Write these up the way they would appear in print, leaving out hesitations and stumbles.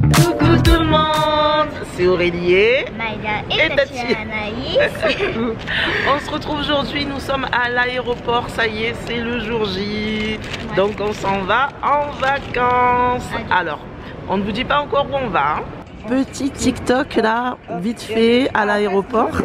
Coucou tout le monde, c'est Aurélie Maïda et Tati Anaïs. On se retrouve aujourd'hui, nous sommes à l'aéroport, ça y est, c'est le jour J. Ouais. Donc on s'en va en vacances. Alors, on ne vous dit pas encore où on va. Petit TikTok là, vite fait à l'aéroport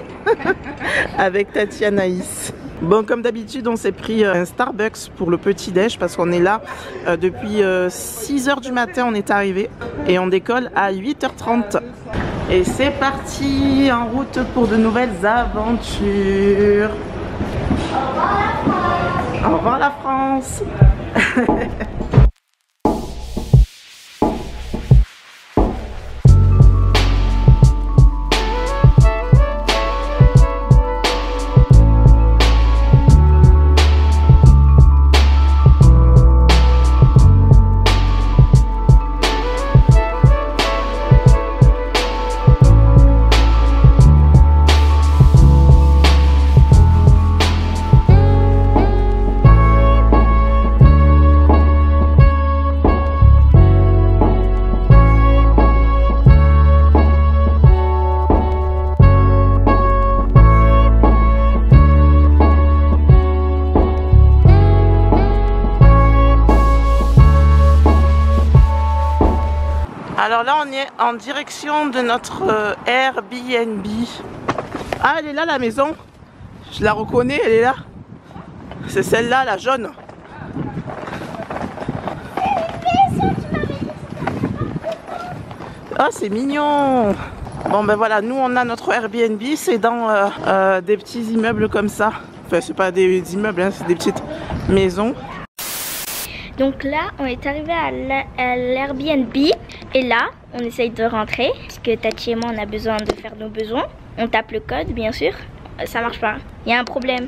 avec Tati Anaïs. Bon, comme d'habitude, on s'est pris un Starbucks pour le petit déj parce qu'on est là depuis 6 h du matin, on est arrivé et on décolle à 8 h 30. Et c'est parti en route pour de nouvelles aventures. Au revoir la France. Alors là on est en direction de notre Airbnb. Ah, elle est là la maison. Je la reconnais, elle est là. C'est celle-là, la jaune. Ah, c'est mignon. Bon ben voilà, nous on a notre Airbnb, c'est dans des petits immeubles comme ça. Enfin c'est pas des immeubles, hein, c'est des petites maisons. Donc là, on est arrivé à l'Airbnb et là, on essaye de rentrer parce que Tati et moi, on a besoin de faire nos besoins. On tape le code, bien sûr. Ça marche pas. Il y a un problème.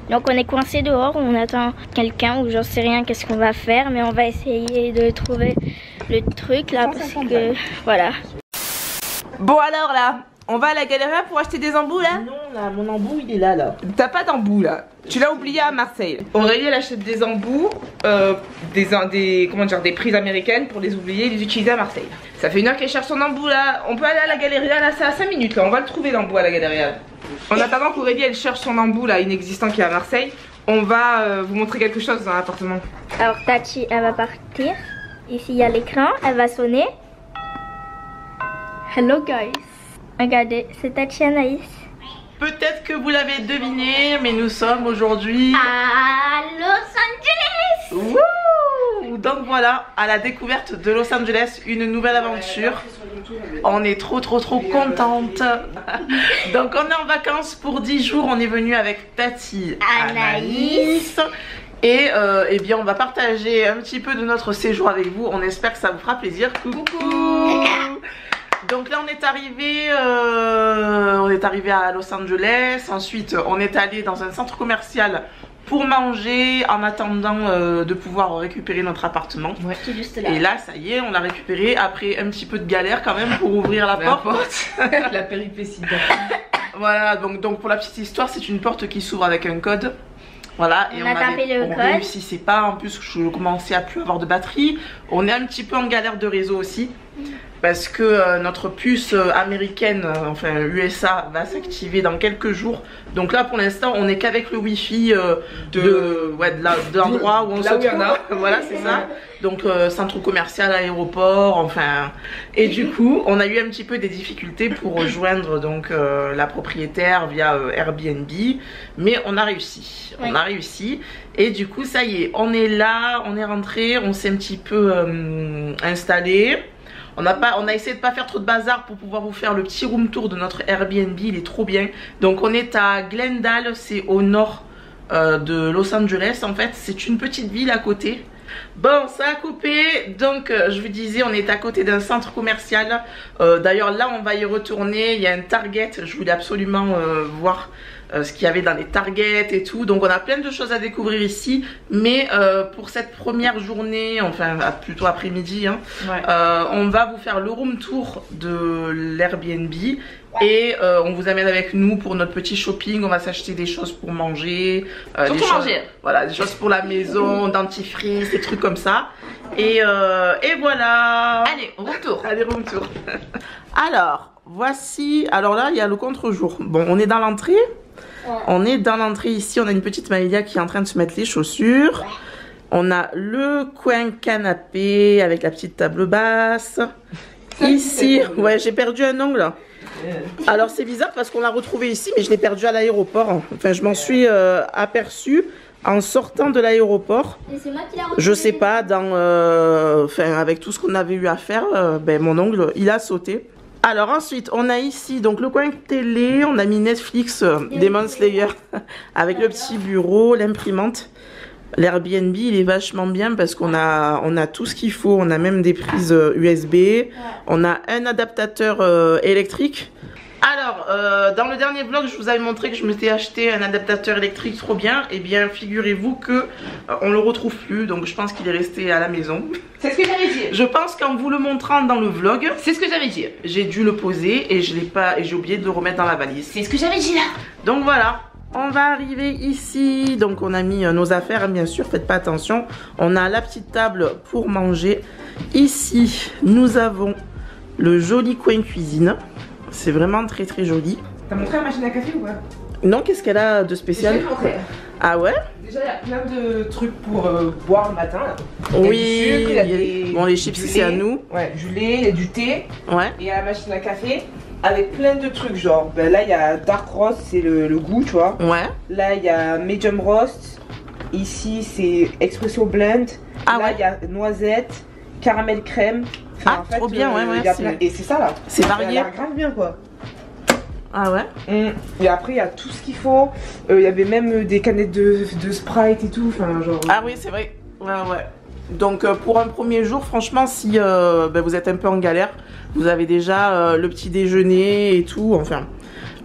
Donc on est coincé dehors, on attend quelqu'un ou j'en sais rien qu'est-ce qu'on va faire, mais on va essayer de trouver le truc là parce que voilà. Bon alors là, on va à la galerie pour acheter des embouts là? Non là, mon embout il est là. T'as pas d'embout là? Tu l'as oublié à Marseille. Aurélie elle achète des embouts, des prises américaines pour les oublier et les utiliser à Marseille. Ça fait 1 heure qu'elle cherche son embout là. On peut aller à la galerie là, c'est à 5 minutes là. On va le trouver l'embout à la galerie là. En attendant qu'Aurélie elle cherche son embout là inexistant qui est à Marseille, on va vous montrer quelque chose dans l'appartement. Alors Tati elle va partir. Ici il y a l'écran, elle va sonner. Hello guys. Regardez, c'est Tati Anaïs. Peut-être que vous l'avez deviné, mais nous sommes aujourd'hui à Los Angeles. Wouh! Donc voilà, à la découverte de Los Angeles, une nouvelle aventure. On est trop contente. Donc on est en vacances pour 10 jours, on est venu avec Tati Anaïs. Et eh bien on va partager un petit peu de notre séjour avec vous. On espère que ça vous fera plaisir. Coucou! Donc là on est arrivé à Los Angeles. Ensuite on est allé dans un centre commercial pour manger en attendant de pouvoir récupérer notre appartement. Ouais. Juste là. Et là ça y est, on l'a récupéré après un petit peu de galère quand même pour ouvrir la porte. La péripétie. Voilà, donc pour la petite histoire, c'est une porte qui s'ouvre avec un code. Voilà, et on a tapé le code. réussissait pas, en plus je commençais à plus avoir de batterie. On est un petit peu en galère de réseau aussi. Parce que notre puce américaine, enfin USA, va s'activer dans quelques jours. Donc là pour l'instant on n'est qu'avec le wifi de l'endroit où on se trouve. Voilà, c'est ça. Donc centre commercial, aéroport, enfin. Et du coup on a eu un petit peu des difficultés pour rejoindre donc la propriétaire via Airbnb. Mais on a réussi. Oui. On a réussi. Et du coup ça y est, on est là, on est rentré, on s'est un petit peu installé. On a essayé de pas faire trop de bazar pour pouvoir vous faire le petit room tour de notre Airbnb, il est trop bien. Donc on est à Glendale, c'est au nord de Los Angeles en fait, c'est une petite ville à côté. Bon, ça a coupé, donc je vous disais on est à côté d'un centre commercial. D'ailleurs là on va y retourner, il y a un Target, je voulais absolument voir ce qu'il y avait dans les Target et tout. Donc on a plein de choses à découvrir ici. Mais pour cette première journée, enfin plutôt après-midi, hein, on va vous faire le room tour de l'Airbnb. Et on vous amène avec nous pour notre petit shopping. On va s'acheter des choses pour manger, des choses, voilà, des choses pour la maison, dentifrice, des trucs comme ça. Et voilà. Allez, room tour. Allez, room tour. Alors, voici. Alors là, il y a le contre-jour. Bon, on est dans l'entrée. On est dans l'entrée ici. On a une petite Maëlia qui est en train de se mettre les chaussures. On a le coin canapé avec la petite table basse. Ici, ouais, j'ai perdu un ongle. Alors c'est bizarre parce qu'on l'a retrouvé ici, mais je l'ai perdu à l'aéroport. Enfin, je m'en suis aperçue en sortant de l'aéroport. Je sais pas, enfin, avec tout ce qu'on avait eu à faire, ben, mon ongle, il a sauté. Alors ensuite, on a ici donc le coin télé, on a mis Netflix, Demon Slayer, avec le petit bureau, l'imprimante. L'Airbnb, il est vachement bien parce qu'on a tout ce qu'il faut. On a même des prises USB. On a un adaptateur électrique. Alors, dans le dernier vlog, je vous avais montré que je m'étais acheté un adaptateur électrique trop bien. Et bien, figurez-vous que on le retrouve plus. Donc, je pense qu'il est resté à la maison. C'est ce que j'avais dit. Je pense qu'en vous le montrant dans le vlog, c'est ce que j'avais dit. J'ai dû le poser et je l'ai pas, et j'ai oublié de le remettre dans la valise. C'est ce que j'avais dit là. Donc voilà. On va arriver ici, donc on a mis nos affaires, bien sûr, faites pas attention. On a la petite table pour manger. Ici, nous avons le joli coin cuisine. C'est vraiment très très joli. T'as montré la machine à café ou pas? Non, qu'est-ce qu'elle a de spécial? Je vais te montrer. Ah ouais? Déjà, il y a plein de trucs pour boire le matin. Là. Oui, bon, les chips, c'est à nous. Ouais, du lait, il y a du thé. Ouais. Et il y a la machine à café. Avec plein de trucs, genre ben là il y a dark roast, c'est le goût, tu vois. Ouais. Là il y a medium roast. Ici c'est espresso blend. Ah là ouais. il y a noisette, caramel crème. Enfin, ah en fait, trop bien, ouais, ouais. Et c'est ça là. C'est varié. Ça a l'air grave bien quoi. Ah ouais. Et après il y a tout ce qu'il faut. Il y avait même des canettes de Sprite et tout. Enfin genre. Ah oui c'est vrai. Ouais ouais. Donc pour un premier jour, franchement, si ben, vous êtes un peu en galère, vous avez déjà le petit déjeuner et tout, enfin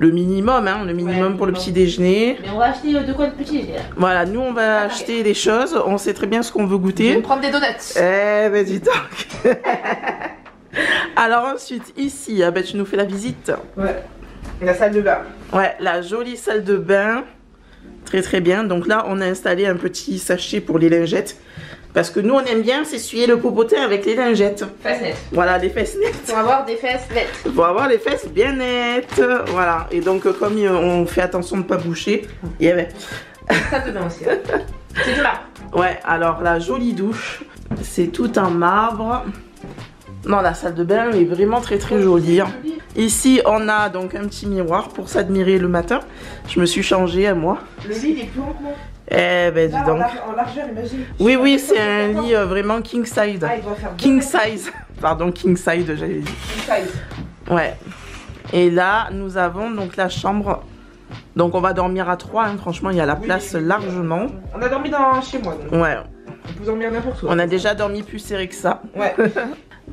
le minimum, hein, le minimum pour le petit déjeuner. Mais on va acheter de quoi de petit déjeuner. Voilà, nous on va acheter des choses, on sait très bien ce qu'on veut goûter. Je vais me prendre des donuts. Eh ben dis donc. Alors ensuite, ici, ah, ben, tu nous fais la visite. Ouais, la salle de bain. Ouais, la jolie salle de bain. Très très bien, donc là on a installé un petit sachet pour les lingettes. Parce que nous on aime bien s'essuyer le popotin avec les lingettes. Fesses nettes. Voilà, les fesses nettes. Pour avoir des fesses nettes. Pour avoir les fesses bien nettes. Voilà, et donc comme on fait attention de ne pas boucher, il y avait... Ça te donne aussi. Hein. C'est tout là. Ouais, alors la jolie douche, c'est tout en marbre. Non, la salle de bain est vraiment très très jolie. Ici, on a donc un petit miroir pour s'admirer le matin. Je me suis changée à moi. Le lit il est plus grand que moi. Eh ben dis donc. En largeur, imagine. Oui, oui, c'est un lit vraiment king size. Ah, il doit faire king size. Pardon, king size, j'avais dit. King size. Ouais. Et là, nous avons donc la chambre. Donc on va dormir à 3, hein. Franchement, il y a la place largement. On a dormi chez moi. Donc. Ouais. On peut dormir n'importe où. On a déjà dormi plus serré que ça. Ouais.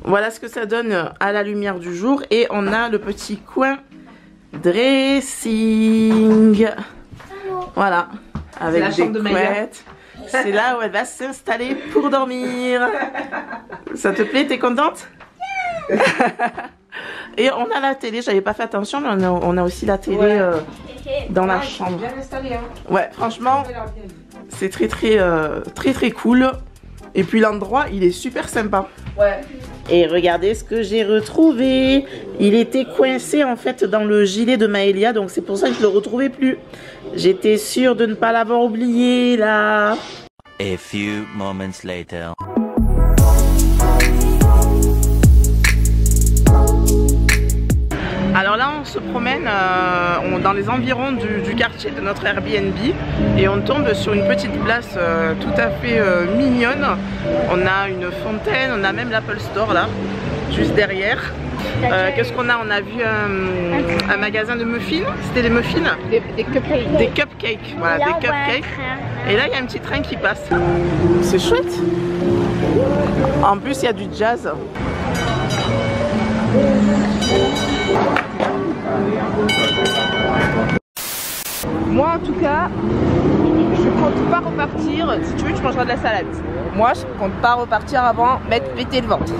Voilà ce que ça donne à la lumière du jour. Et on a le petit coin dressing. Voilà. Avec des couettes. C'est là où elle va s'installer pour dormir. Ça te plaît? T'es contente? Et on a la télé. J'avais pas fait attention, mais on a aussi la télé dans la chambre. Bien installé, hein. Ouais, franchement, c'est très très cool. Et puis l'endroit, il est super sympa. Ouais. Et regardez ce que j'ai retrouvé. Il était coincé en fait dans le gilet de Maëlia, donc c'est pour ça que je le retrouvais plus. J'étais sûre de ne pas l'avoir oublié là. A few moments later. Alors là on se promène dans les environs du quartier de notre Airbnb et on tombe sur une petite place tout à fait mignonne. On a une fontaine, on a même l'Apple Store là, juste derrière. Qu'est-ce qu'on a? On a vu un magasin de muffins, c'était des muffins? Des cupcakes. Des cupcakes, voilà, des cupcakes. Et là il y a un petit train qui passe. C'est chouette. En plus il y a du jazz. Moi en tout cas, je compte pas repartir. Si tu veux, tu mangeras de la salade. Moi, je compte pas repartir avant m'être pété le ventre.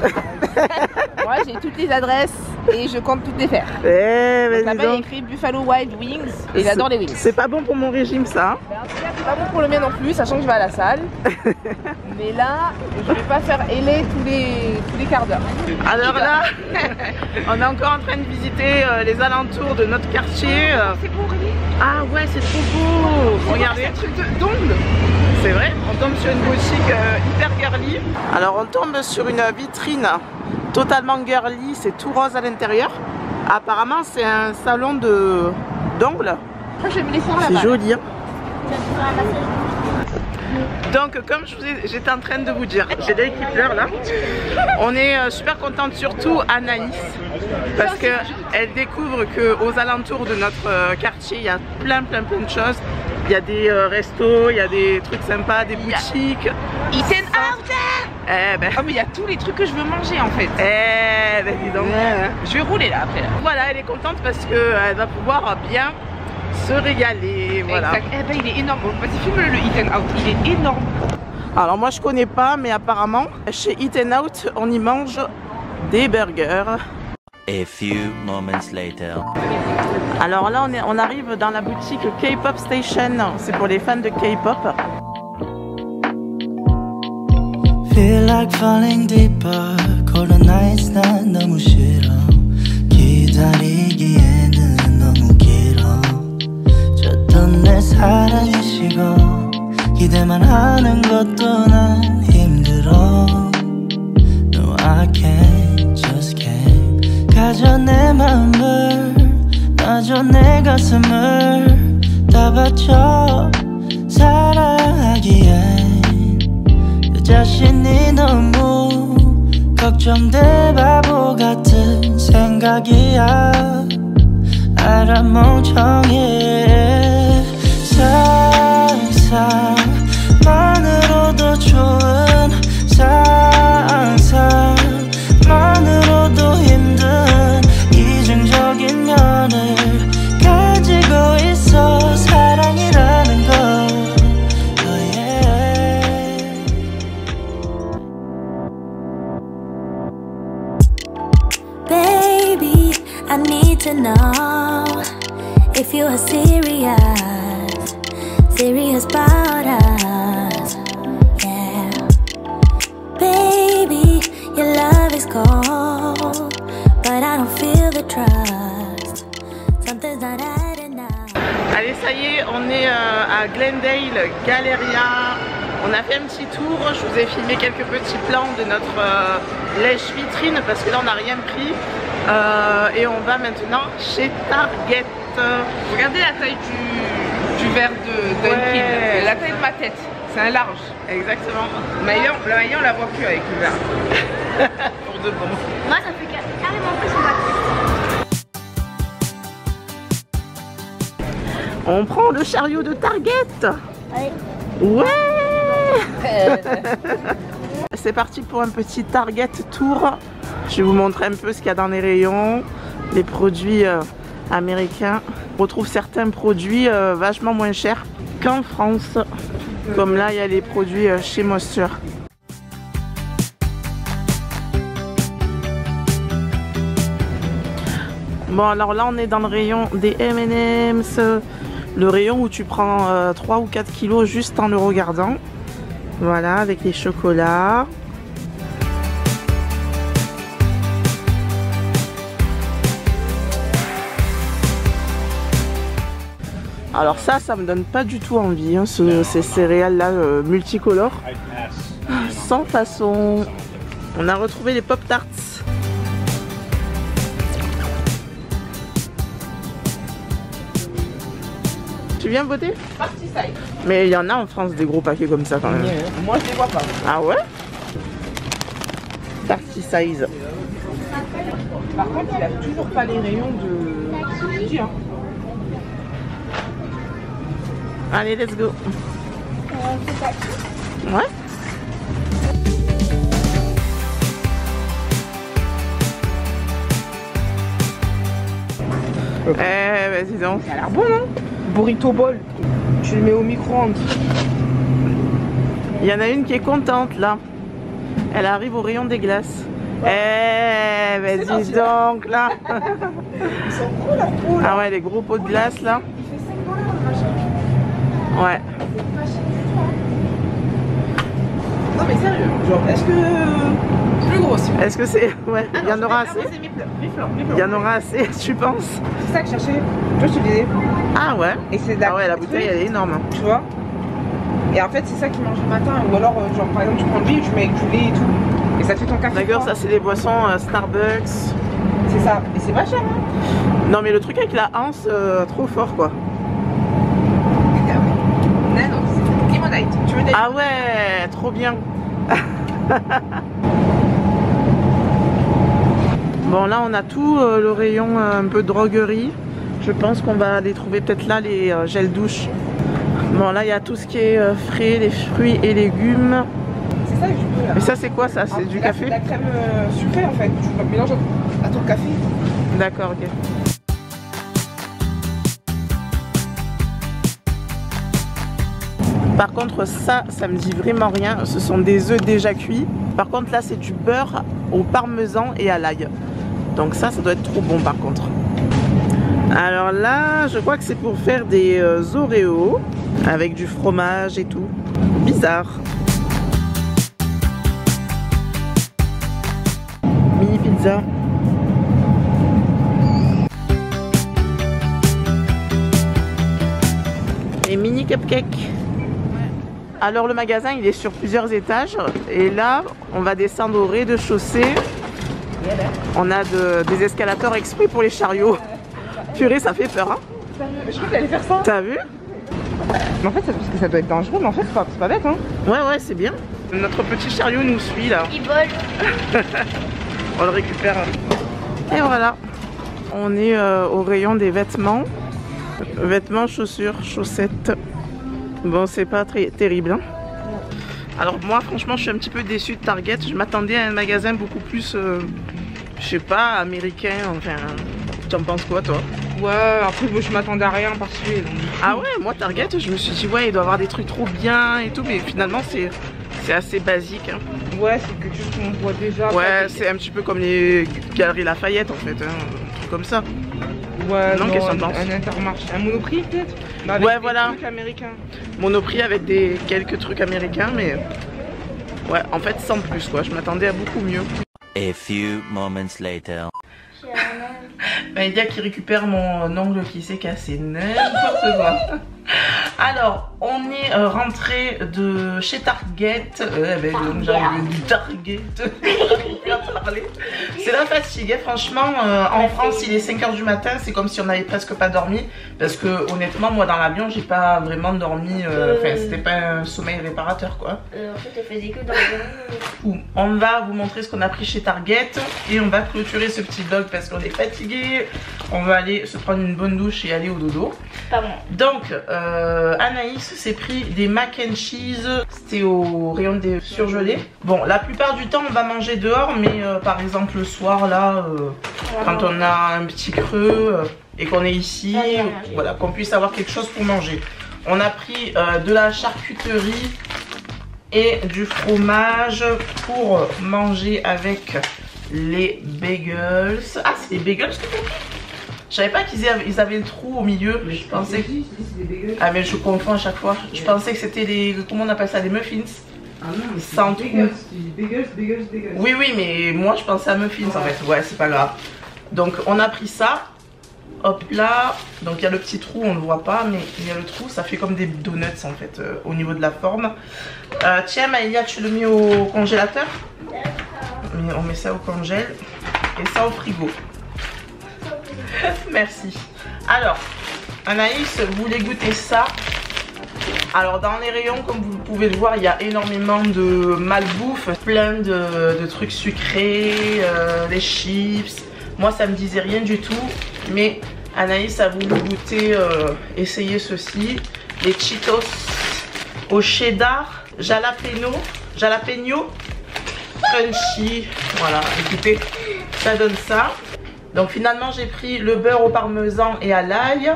Moi, j'ai toutes les adresses et je compte toutes les faire. Là-bas, il y a écrit Buffalo Wild Wings et j'adore les wings. C'est pas bon pour mon régime, ça. C'est pas bon pour le mien non plus, sachant que je vais à la salle. Mais là, je vais pas faire LA tous les quarts d'heure. Alors là, on est encore en train de visiter les alentours de notre quartier. C'est beau, Aurélie. Ah ouais, c'est trop beau. Regardez. C'est un truc d'ongles. C'est vrai, on tombe sur une boutique hyper girly. Alors on tombe sur une vitrine totalement girly, c'est tout rose à l'intérieur. Apparemment c'est un salon d'ongles. Moi j'aime les faire là-bas. C'est joli. Hein. Donc comme j'étais en train de vous dire, j'ai des qui pleurent là. On est super contente, surtout Anaïs, parce qu'elle découvre qu'aux alentours de notre quartier, il y a plein de choses. Il y a des restos, il y a des trucs sympas, des boutiques. Eaten Out. Ben. Oh mais il y a tous les trucs que je veux manger en fait. Ben dis donc. Je vais rouler là après. Là. Voilà, elle est contente parce qu'elle va pouvoir bien se régaler. Voilà. Exact. Eh ben il est énorme. Vas-y, filme-le, le Eaten Out. Il est énorme. Alors moi je connais pas, mais apparemment chez Eaten Out on y mange des burgers. A few moments later. Alors là on arrive dans la boutique K-Pop Station, c'est pour les fans de K-Pop. Feel like falling deeper. Cold nights 난 너무 싫어. 기다리기에는 너무 길어. 줬던 내 사랑이 식어. 기대만 하는 것도 난 힘들어. No I can't, just can't. 가져 내 마음을 놔줘 내 가슴을 다 바쳐 사랑하기엔 내 자신이 너무 걱정돼 바보 같은 생각이야 알아 멍청해 상상만으로도 좋은 상상만으로도 힘든 이중적인 면을 가지고 있어 사랑이라는 걸 oh yeah. Baby, I need to know if you are serious about us, yeah. Baby, your love is cold, but I don't feel the trust. Something's not adding up. Allez, ça y est, on est à Glendale Galleria. On a fait un petit tour, je vous ai filmé quelques petits plans de notre lèche-vitrine parce que là on n'a rien pris. Et on va maintenant chez Target. Regardez la taille du verre de Dunkin'. Ouais. La taille de ma tête. C'est un large. Exactement. Le maillot on la voit plus avec le verre. Pour de bon. Moi, ça fait carrément plus sur ma tête. On prend le chariot de Target. Ouais. Ouais. C'est parti pour un petit Target tour. Je vais vous montrer un peu ce qu'il y a dans les rayons, les produits américains. On retrouve certains produits vachement moins chers qu'en France. Comme là, il y a les produits chez Monster. Bon, alors là, on est dans le rayon des M&M's. Le rayon où tu prends 3 ou 4 kilos juste en le regardant. Voilà, avec les chocolats. Alors ça me donne pas du tout envie, hein, ces céréales là multicolores. Sans façon. On a retrouvé les Pop-Tarts. Tu viens voter? Party side. Mais il y en a en France des gros paquets comme ça quand même. Moi je les vois pas. Ah ouais? Party size. Par contre il a toujours pas les rayons de midi, hein. Allez, let's go. Ouais. Eh, vas-y donc. Ça a l'air bon, non? Burrito bol. Tu le mets au micro-ondes. Il y en a une qui est contente là. Elle arrive au rayon des glaces. Eh, mais dis donc là. Ils sont gros là, trop là. Ah ouais, les gros pots de glace là. Il fait 5 $ le machin. Ouais. C'est pas cher du tout. Non mais sérieux, genre est-ce que plus gros si Est-ce que c'est... Ouais, il y en aura assez. Il y en aura assez, tu penses? C'est ça que je cherchais. Tu vois, je te disais. Ah ouais. Et c'est de la... Ah ouais, la bouteille elle est énorme. Hein. Tu vois. Et en fait c'est ça qu'ils mangent le matin. Ou alors genre par exemple tu prends le riz, tu mets avec du lait et tout. Et ça te fait ton café. D'accord, ça c'est des boissons Starbucks. C'est ça. Et c'est pas cher hein. Non mais le truc avec la anse, trop fort quoi. Non, c'est limonade. Tu veux des... Ah ouais, trop bien. Bon là on a tout le rayon un peu droguerie. Je pense qu'on va aller trouver peut-être là les gels douche. Bon là il y a tout ce qui est frais, les fruits et légumes. C'est ça que je veux là. Mais ça c'est quoi ça? C'est du café? C'est de la crème sucrée en fait. Tu le mélanges à ton café. D'accord, ok. Par contre ça me dit vraiment rien. Ce sont des œufs déjà cuits. Par contre là c'est du beurre au parmesan et à l'ail. Donc ça doit être trop bon par contre. Alors là je crois que c'est pour faire des Oreos avec du fromage et tout. Bizarre. Mini pizza. Et mini cupcake. Alors le magasin il est sur plusieurs étages et là on va descendre au rez-de-chaussée. On a des escalators exprès pour les chariots. Purée, ça fait peur hein. Je crois que t'allais faire ça. T'as vu? Mais en fait c'est parce que ça doit être dangereux, mais en fait c'est pas bête hein. Ouais c'est bien. Notre petit chariot nous suit là. Il vole. On le récupère. Et voilà. On est au rayon des vêtements. Vêtements, chaussures, chaussettes. Bon, c'est pas très terrible. Hein. Alors moi, franchement, je suis un petit peu déçue de Target. Je m'attendais à un magasin beaucoup plus, je sais pas, américain. Enfin, tu en penses quoi, toi? Ouais, après je m'attendais à rien en particulier. Donc... Ah ouais, moi Target, je me suis dit ouais, il doit y avoir des trucs trop bien et tout, mais finalement c'est assez basique. Hein. Ouais, c'est quelque chose qu'on voit déjà. Ouais, c'est un petit peu comme les Galeries Lafayette en fait, hein, un truc comme ça. Ouais, non, qu'est-ce que t'en penses? Un Intermarché, un Monoprix peut-être? Ouais, voilà. Trucs américains. Monoprix avec quelques trucs américains, mais ouais, en fait sans plus quoi. Je m'attendais à beaucoup mieux. A few moments later. Il y a qui récupère mon ongle qui s'est cassé, n'importe quoi. Alors, on est rentré de chez Target. Donc j'arrive du Target. C'est la fatigue, hein. Franchement, en France, il est 5 h du matin. C'est comme si on n'avait presque pas dormi. Parce que honnêtement, moi dans l'avion, j'ai pas vraiment dormi. Enfin, c'était pas un sommeil réparateur quoi. En fait, elle faisait que dormir. On va vous montrer ce qu'on a pris chez Target. Et on va clôturer ce petit vlog parce qu'on est fatigué. On va aller se prendre une bonne douche et aller au dodo. Pardon. Donc, Anaïs s'est pris des mac and cheese. C'était au rayon des surgelés. Bon, la plupart du temps, on va manger dehors. Mais par exemple, le soir, là, quand on a un petit creux et qu'on est ici, voilà, qu'on puisse avoir quelque chose pour manger. On a pris de la charcuterie et du fromage pour manger avec les bagels. Ah, c'est les bagels que t'as pris? Je savais pas qu'ils avaient le trou au milieu. Je pensais que... Ah mais je confonds à chaque fois. Je pensais que c'était les... Comment on appelle ça? Les muffins. Ah non, mais sans trou. Bagels. Oui, mais moi je pensais à muffins en fait. Ouais, c'est pas grave. Donc on a pris ça. Hop là. Donc il y a le petit trou, on le voit pas, mais il y a le trou. Ça fait comme des donuts en fait au niveau de la forme. Tiens Maëlia, tu le mets au congélateur. On met ça au congèle et ça au frigo. Merci. Alors, Anaïs voulait goûter ça. Alors dans les rayons, comme vous pouvez le voir, il y a énormément de malbouffe, plein de trucs sucrés, des chips. Moi ça me disait rien du tout, mais Anaïs a voulu goûter, essayer ceci. Les Cheetos au cheddar, jalapeno, crunchy. Voilà, écoutez, ça donne ça. Donc finalement j'ai pris le beurre au parmesan et à l'ail.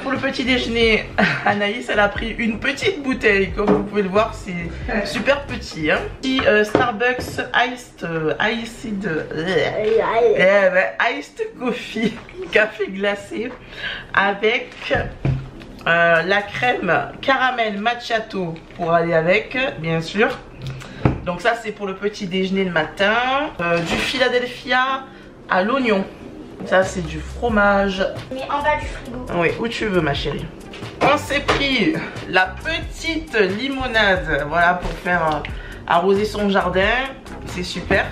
Pour le petit déjeuner, Anaïs elle a pris une petite bouteille, comme vous pouvez le voir, c'est super petit. Hein. Petit Starbucks iced coffee, café glacé avec la crème caramel macchiato pour aller avec, bien sûr. Donc ça c'est pour le petit déjeuner le matin. Du Philadelphia à l'oignon. Ça c'est du fromage. Mais en bas du frigo. Oui, où tu veux ma chérie. On s'est pris la petite limonade, voilà, pour faire arroser son jardin. C'est super.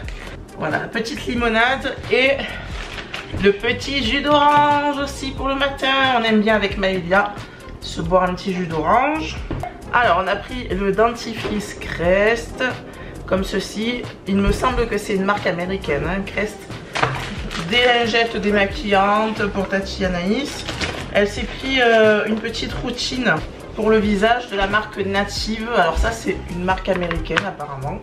Voilà, la petite limonade et le petit jus d'orange aussi pour le matin. On aime bien avec Maëlia se boire un petit jus d'orange. Alors on a pris le dentifrice Crest comme ceci. Il me semble que c'est une marque américaine, hein, Crest. Des lingettes démaquillantes pour Tati Anaïs. Elle s'est pris une petite routine pour le visage de la marque Native. Alors ça c'est une marque américaine apparemment,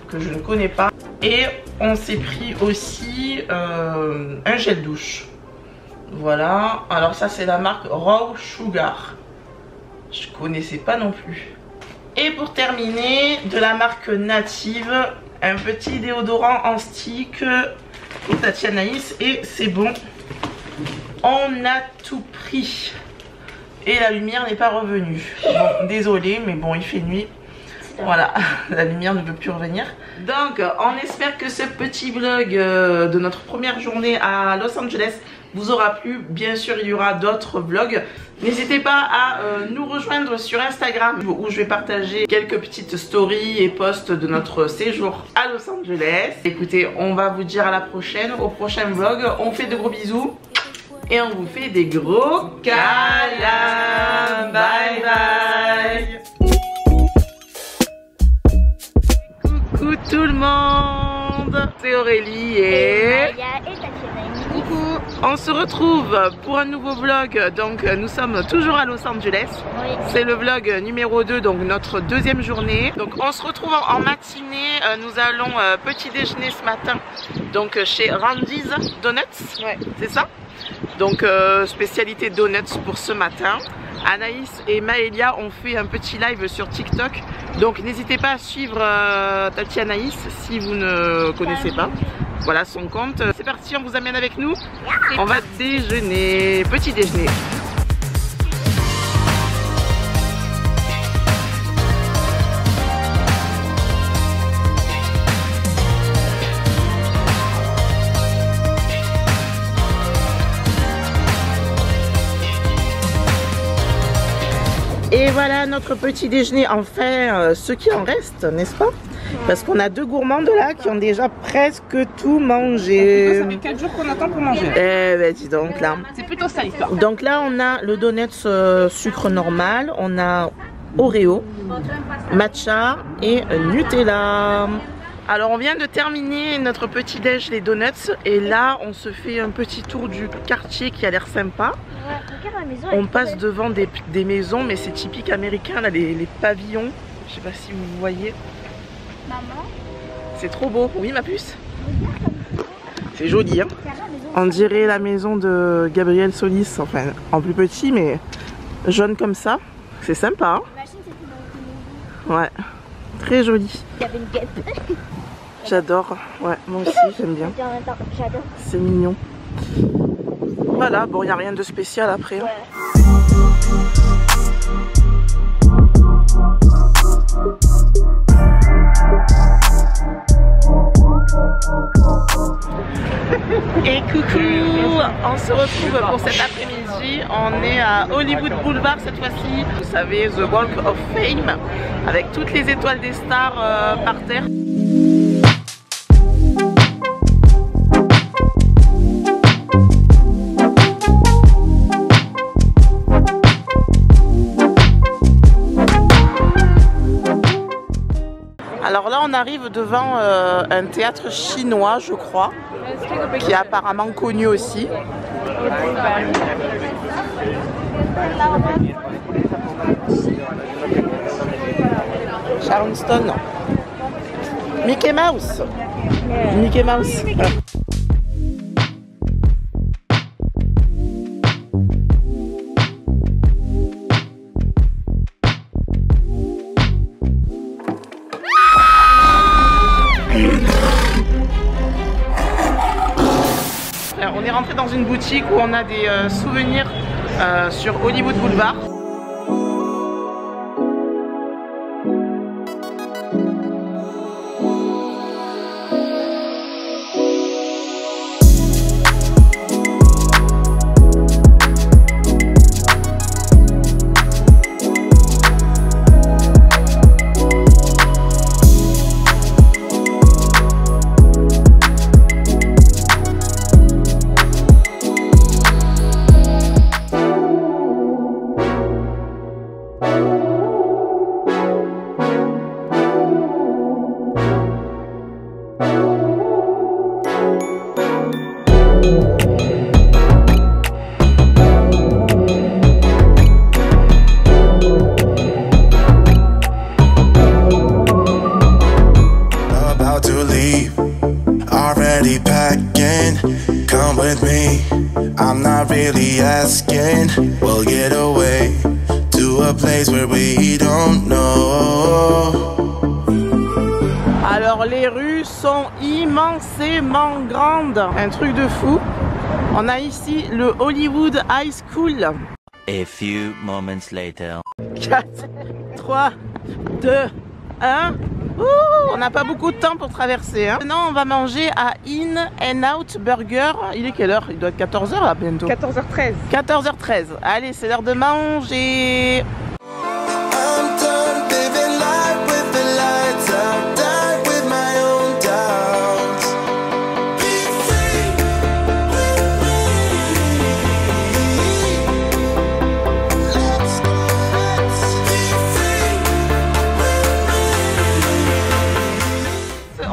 que je ne connais pas. Et on s'est pris aussi un gel douche. Voilà, alors ça c'est la marque Raw Sugar. Je connaissais pas non plus. Et pour terminer, de la marque Native, un petit déodorant en stick pour Tati Anaïs. Et c'est bon, on a tout pris. Et la lumière n'est pas revenue. Bon, désolé, mais bon, il fait nuit. Voilà, la lumière ne veut plus revenir. Donc, on espère que ce petit vlog de notre première journée à Los Angeles vous aura plu. Bien sûr, il y aura d'autres vlogs. N'hésitez pas à nous rejoindre sur Instagram où je vais partager quelques petites stories et posts de notre séjour à Los Angeles. Écoutez, on va vous dire à la prochaine, au prochain vlog. On fait de gros bisous et on vous fait des gros câlins. Bye bye. Coucou tout le monde, c'est Aurélie et coucou. On se retrouve pour un nouveau vlog. Donc nous sommes toujours à Los Angeles. Oui. C'est le vlog numéro 2, donc notre deuxième journée. Donc on se retrouve en matinée. Nous allons petit déjeuner ce matin donc chez Randy's Donuts. Ouais. C'est ça. Donc spécialité donuts pour ce matin. Anaïs et Maëlia ont fait un petit live sur TikTok. Donc n'hésitez pas à suivre Tati Anaïs si vous ne connaissez pas. Voilà son compte. C'est parti, on vous amène avec nous. On va déjeuner, petit déjeuner. Et voilà notre petit déjeuner, enfin ce qui en reste, n'est-ce pas? Parce qu'on a deux gourmandes là qui ont déjà presque tout mangé. Ça fait 4 jours qu'on attend pour manger. Eh ben dis donc là. C'est plutôt ça l'histoire. Donc là on a le donut sucre normal, on a Oreo, matcha et Nutella. Alors on vient de terminer notre petit déj les donuts et là on se fait un petit tour du quartier qui a l'air sympa. On passe devant des maisons, mais c'est typique américain là, les pavillons. Je sais pas si vous voyez. Maman. C'est trop beau. Oui ma puce. C'est joli hein. On dirait la maison de Gabriel Solis, enfin en plus petit mais jaune comme ça. C'est sympa hein. Ouais, très joli. Il y avait une guêpe. J'adore, ouais, moi aussi j'aime bien. J'adore. C'est mignon. Voilà, bon, il n'y a rien de spécial après. Hein. Et coucou, on se retrouve pour cet après-midi. On est à Hollywood Boulevard cette fois-ci. Vous savez, The Walk of Fame, avec toutes les étoiles des stars par terre. Alors là on arrive devant un théâtre chinois je crois, qui est apparemment connu aussi. Charleston. Mickey Mouse. Mickey Mouse. dans une boutique où on a des souvenirs sur Hollywood Boulevard. Come with me, I'm not really asking. We'll get away to a place where we don't know. Alors les rues sont immensément grandes, un truc de fou. On a ici le Hollywood High School. A few moments later. 4, 3, 2, 1. Ouh, on n'a pas beaucoup de temps pour traverser. Hein. Maintenant, on va manger à In-N-Out Burger. Il est quelle heure? Il doit être 14h là bientôt. 14h13. 14h13. Allez, c'est l'heure de manger.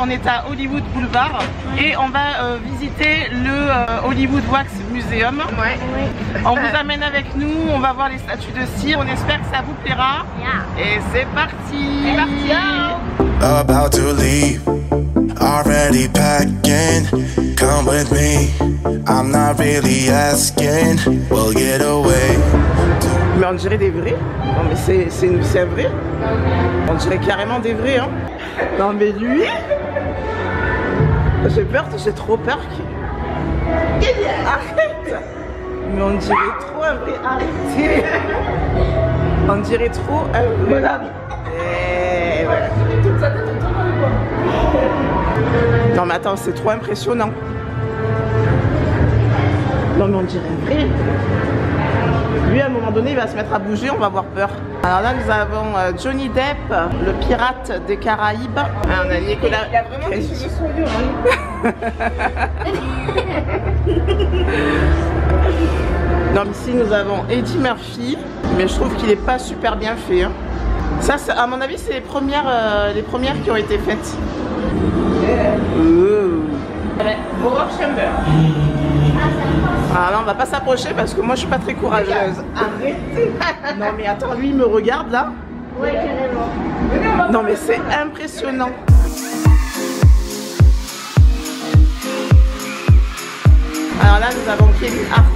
On est à Hollywood Boulevard et on va visiter le Hollywood Wax Museum. Ouais. On vous amène avec nous, on va voir les statues de cire, on espère que ça vous plaira. Et c'est parti. C'est parti. About to leave, already packing. Come with me, I'm not really asking. We'll get away. Mais on dirait des vrais. Non mais c'est un vrai. On dirait carrément des vrais. Hein. Non mais lui, j'ai peur, j'ai trop peur qu'il... Arrête. Mais on dirait trop un vrai. Arrêtez. On dirait trop un vrai. Voilà. Et voilà. Non mais attends, c'est trop impressionnant. Non mais on dirait vrai. Lui à un moment donné il va se mettre à bouger, on va avoir peur. Alors là nous avons Johnny Depp, le pirate des Caraïbes. Ah, on a Nicolas. Il a vraiment des cheveux soyeux. Non mais ici nous avons Eddie Murphy, mais je trouve qu'il est pas super bien fait. Hein. Ça à mon avis c'est les premières qui ont été faites. Horror Chamber. Ah non, on va pas s'approcher parce que moi je suis pas très courageuse. Arrêtez. Non mais attends, lui il me regarde là. Ouais, carrément. Non mais c'est impressionnant. Alors là nous avons Kevin Hart.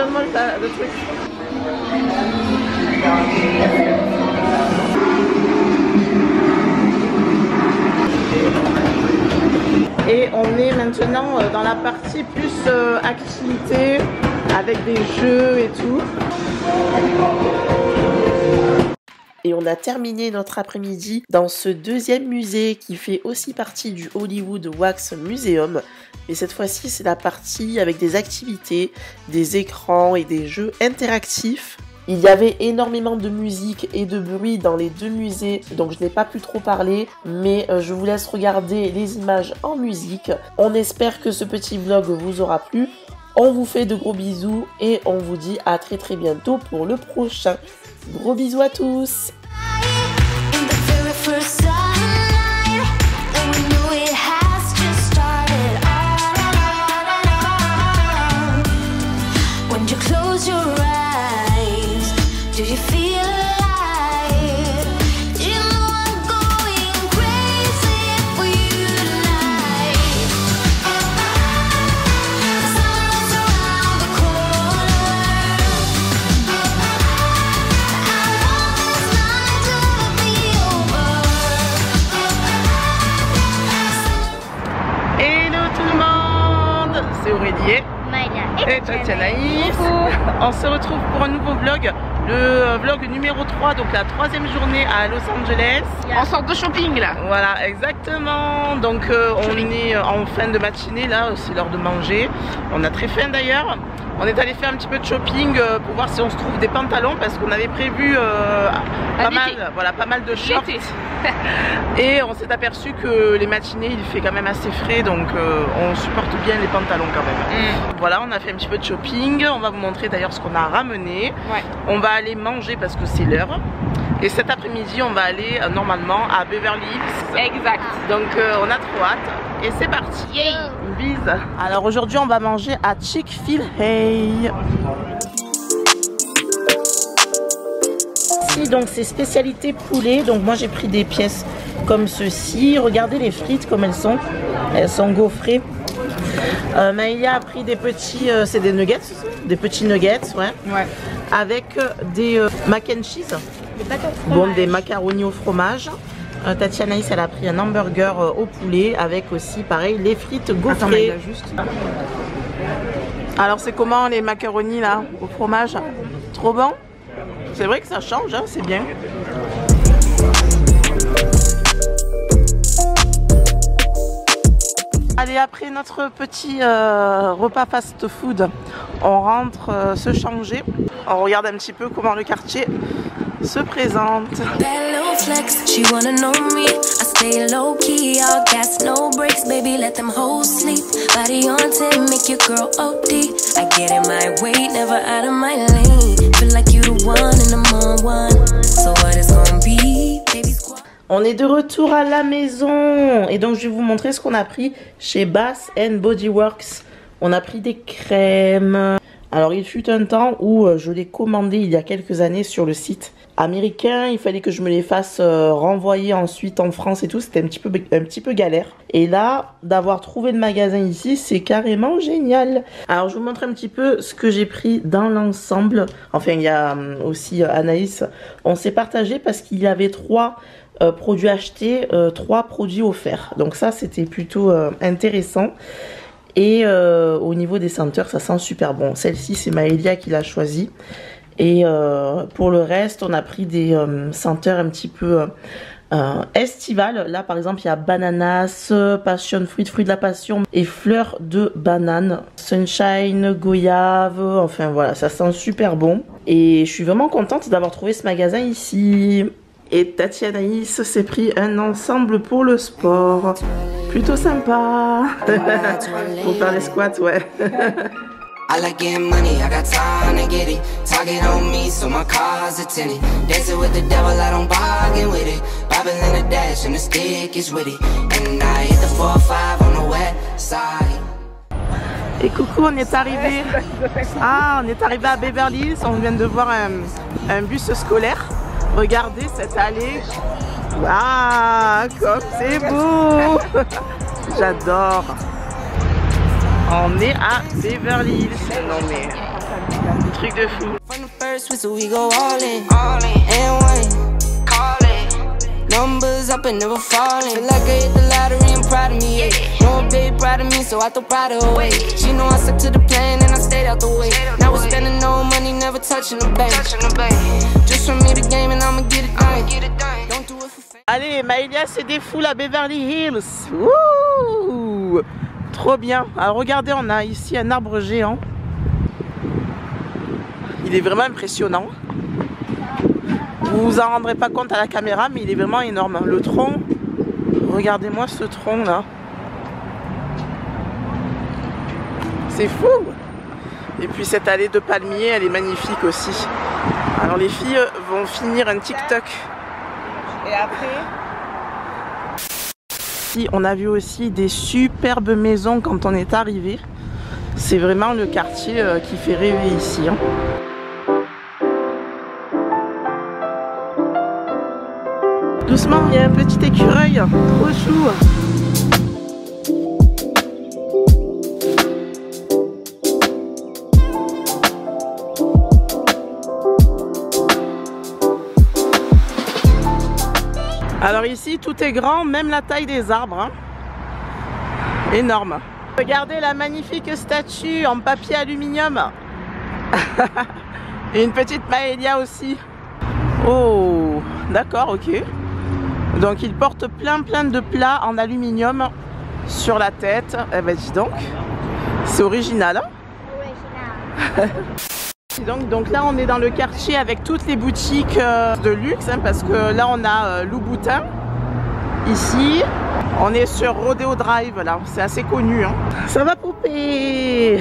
donne-moi le truc. Et on est maintenant dans la partie plus activité avec des jeux et tout. Et on a terminé notre après-midi dans ce deuxième musée qui fait aussi partie du Hollywood Wax Museum. Et cette fois-ci, c'est la partie avec des activités, des écrans et des jeux interactifs. Il y avait énormément de musique et de bruit dans les deux musées, donc je n'ai pas pu trop parler, mais je vous laisse regarder les images en musique. On espère que ce petit vlog vous aura plu. On vous fait de gros bisous et on vous dit à très bientôt pour le prochain. Gros bisous à tous! C'est Aurélie et Tatianaïs. On se retrouve pour un nouveau vlog, le vlog numéro 3, donc la troisième journée à Los Angeles. On sort de shopping là. Voilà, exactement. Donc on est en fin de matinée là, c'est l'heure de manger. On a très faim d'ailleurs. On est allé faire un petit peu de shopping pour voir si on se trouve des pantalons parce qu'on avait prévu pas mal de shorts. Et on s'est aperçu que les matinées il fait quand même assez frais, donc on supporte bien les pantalons quand même. Voilà, on a fait un petit peu de shopping. On va vous montrer d'ailleurs ce qu'on a ramené. On va aller manger parce que c'est l'heure. Et cet après-midi, on va aller normalement à Beverly Hills. Exact. Donc on a trop hâte. Et c'est parti. Yay. Une bise. Alors aujourd'hui, on va manger à Chick-fil-A. Ici, donc c'est spécialité poulet. Donc moi j'ai pris des pièces comme ceci. Regardez les frites comme elles sont. Elles sont gaufrées. Maïlia a pris des petits, c'est des nuggets, des petits nuggets, ouais. Avec des mac and cheese. Bon, des macaronis au fromage. Tatianaïs, elle a pris un hamburger au poulet avec aussi, pareil, les frites gaufrées. Alors, c'est comment les macaronis là, au fromage? Trop bon? C'est vrai que ça change, hein, c'est bien. Allez, après notre petit repas fast-food, on rentre se changer. On regarde un petit peu comment le quartier se présente. On est de retour à la maison et donc je vais vous montrer ce qu'on a pris chez Bath & Body Works. On a pris des crèmes. Alors il fut un temps où je l'ai commandé il y a quelques années sur le site américain. Il fallait que je me les fasse renvoyer ensuite en France et tout. C'était un petit peu galère. Et là, d'avoir trouvé le magasin ici, c'est carrément génial. Alors je vous montre un petit peu ce que j'ai pris dans l'ensemble. Enfin, il y a aussi Anaïs. On s'est partagé parce qu'il y avait 3 produits achetés, 3 produits offerts. Donc ça, c'était plutôt intéressant. Et au niveau des senteurs, ça sent super bon. Celle-ci, c'est Maëlia qui l'a choisie. Et pour le reste, on a pris des senteurs un petit peu estivales. Là, par exemple, il y a bananas, passion fruit, fruit de la passion et fleurs de banane. Sunshine, goyave, enfin voilà, ça sent super bon. Et je suis vraiment contente d'avoir trouvé ce magasin ici. Et Tatianaïs s'est pris un ensemble pour le sport. Plutôt sympa. Pour faire les squats, ouais. I like getting money, I got time to get it. Target on me, so my car's a tinted. Dancing with the devil, I don't bargain with it. Bobbing in the dash, and the stick is with it. And I hit the 4-5 on the west side. Et coucou, on est arrivé. On est arrivé à Beverly Hills. On vient de voir un bus scolaire. Regardez cette allée. Waouh, comme c'est beau. J'adore. On est à Beverly Hills. Non mais Truc de fou. From the first whistle, we go all in. And one, call it. Numbers up and never falling. Feel like I hit the lottery, I'm proud of me. Yeah. No babe proud of me, so I throw pride away. She know I stuck to the plan and I stayed out the way. Now we're spending no money, never touching the bank. Just for me the game and I'ma get it done. Don't do it for fame. Allez, Maëlia se défoule à Beverly Hills. Wouh! Trop bien. Alors regardez, on a ici un arbre géant. Il est vraiment impressionnant. Vous vous en rendrez pas compte à la caméra, mais il est vraiment énorme. Le tronc, regardez-moi ce tronc là. C'est fou. Et puis cette allée de palmiers, elle est magnifique aussi. Alors les filles vont finir un TikTok. Et après, on a vu aussi des superbes maisons quand on est arrivé. C'est vraiment le quartier qui fait rêver ici. Hein. Doucement, il y a un petit écureuil, trop chou. Alors ici, tout est grand, même la taille des arbres. Hein. Énorme. Regardez la magnifique statue en papier aluminium. Et une petite Maëlia aussi. Oh, d'accord, ok. Donc il porte plein de plats en aluminium sur la tête. Eh ben dis donc, c'est original. Hein. Donc là on est dans le quartier avec toutes les boutiques de luxe, hein, parce que là on a Louboutin. Ici on est sur Rodeo Drive, là c'est assez connu. Hein. Ça va poupée.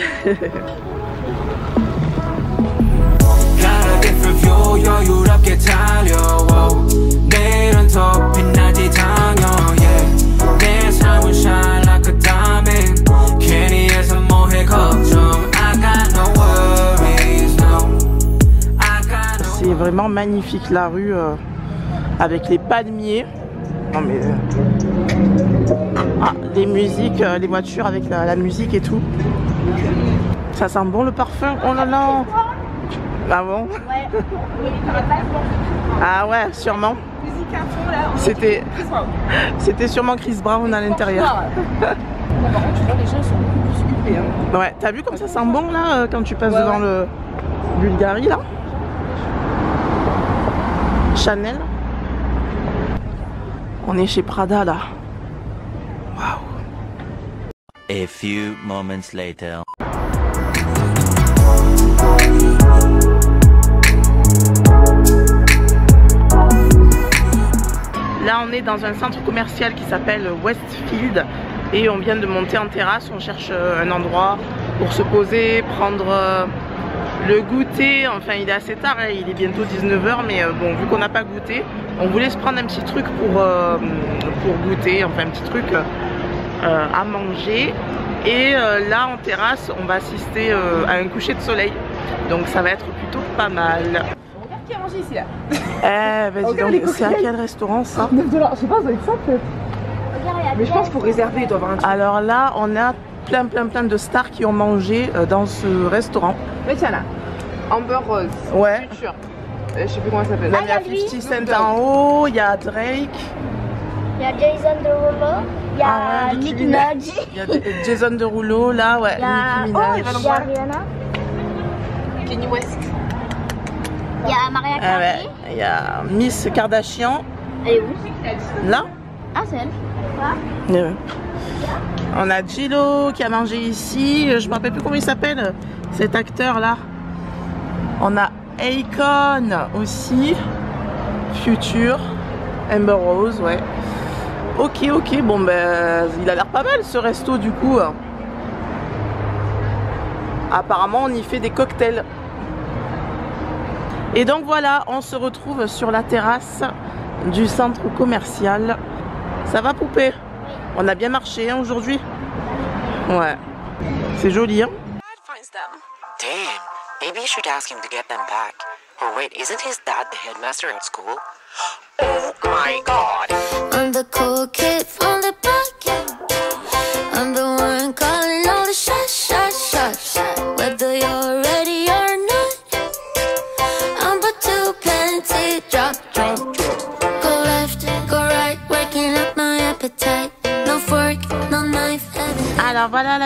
C'est vraiment magnifique la rue avec les palmiers. Non mais ah, les musiques, les voitures avec la musique et tout. Ça sent bon le parfum. Oh là là. Ah bon? Ah ouais, sûrement. C'était sûrement Chris Brown à l'intérieur. par contre, tu vois, les gens sont beaucoup plus huppés. Hein. Ouais, t'as vu comme ça sent bon là quand tu passes devant le Bulgari là? Chanel. On est chez Prada là. Waouh. A few moments later. Là on est dans un centre commercial qui s'appelle Westfield et on vient de monter en terrasse, on cherche un endroit pour se poser, prendre le goûter. Enfin il est assez tard, hein, il est bientôt 19 h, mais bon vu qu'on n'a pas goûté, on voulait se prendre un petit truc pour goûter, enfin un petit truc à manger. Et là en terrasse on va assister à un coucher de soleil, donc ça va être plutôt pas mal. Regarde qui a mangé ici là. Vas-y, donc c'est à quel restaurant ça? 9 $, je sais pas, ça doit être ça peut-être. Mais je pense pour réserver, il doit avoir un truc. Alors là on a plein de stars qui ont mangé dans ce restaurant. Mais tiens là, Amber Rose. Ouais. Future. Je sais plus comment ça s'appelle. Il y a 50 Cent en haut, il y a Drake. Il y a Jason Derulo, il y a Nick Minaj. Il y a Jason Derulo là, ouais. Il y a, Nicki Minaj. il y a Rihanna. Kanye West. Il y a Mariah Ah Carey. ouais. Il y a Miss Kardashian. Elle est où? Là. Ah, c'est elle. Ouais. On a J-Lo qui a mangé ici. Je me rappelle plus comment il s'appelle, cet acteur là. On a Akon aussi. Future. Amber Rose, ouais. Ok, bon ben il a l'air pas mal ce resto du coup. Apparemment on y fait des cocktails. Et donc voilà, on se retrouve sur la terrasse du centre commercial. Ça va poupée? On a bien marché hein, aujourd'hui. Ouais. C'est joli hein. Damn, maybe you should ask him to get them back. Or wait, isn't his dad the headmaster at school? Oh my god. I'm the cool kid from the block. I'm the one calling all the shots. Whether you're ready or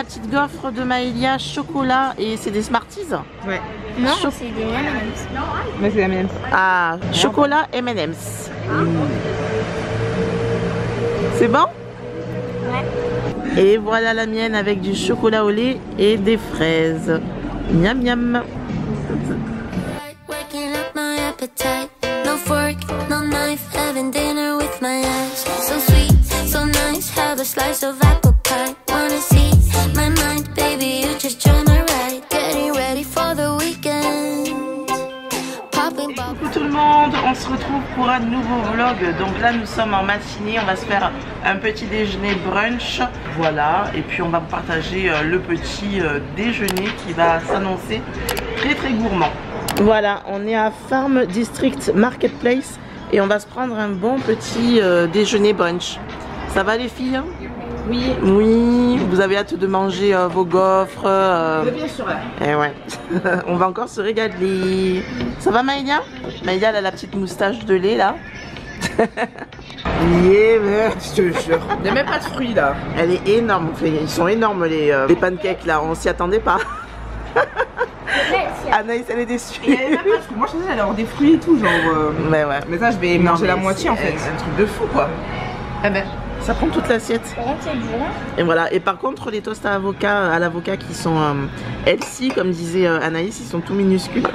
petite gaufre de Maëlia chocolat et c'est des Smarties. Ouais. Non, c'est des M&M's. Mais c'est la mienne. Ah, chocolat M&M's. C'est bon? Ouais. Et voilà la mienne avec du chocolat au lait et des fraises. Miam miam. Waking up my appetite. No fork, no knife. Having dinner with my eyes. So sweet, so nice. Have a slice of apple pie. Wanna see my mind, baby? You just join my ride. Getting ready for the weekend. Popping bubbles. Coucou tout le monde, on se retrouve pour un nouveau vlog. Donc là nous sommes en matinée, on va se faire un petit déjeuner brunch. Voilà, et puis on va vous partager le petit déjeuner qui va s'annoncer très gourmand. Voilà, on est à Farm District Marketplace et on va se prendre un bon petit déjeuner brunch. Ça va les filles? Oui. Oui, vous avez hâte de manger vos gaufres. Bien sûr. Eh ouais, on va encore se régaler. Ça va Maëlia? Maëlia elle a la petite moustache de lait là. Yeah, je te jure. Il n'y a même pas de fruits là. Elle est énorme, enfin, ils sont énormes les pancakes là, on s'y attendait pas. Anaïs elle est déçue. Il y avait même pas de fruits. Moi je pensais qu'elle allait avoir des fruits et tout, genre. Mais ouais. Mais ça je vais manger la moitié en fait. Un truc de fou quoi. Ah ben. Ça prend toute l'assiette. Et voilà. Et par contre les toasts à l'avocat qui sont healthy comme disait Anaïs, ils sont tout minuscules.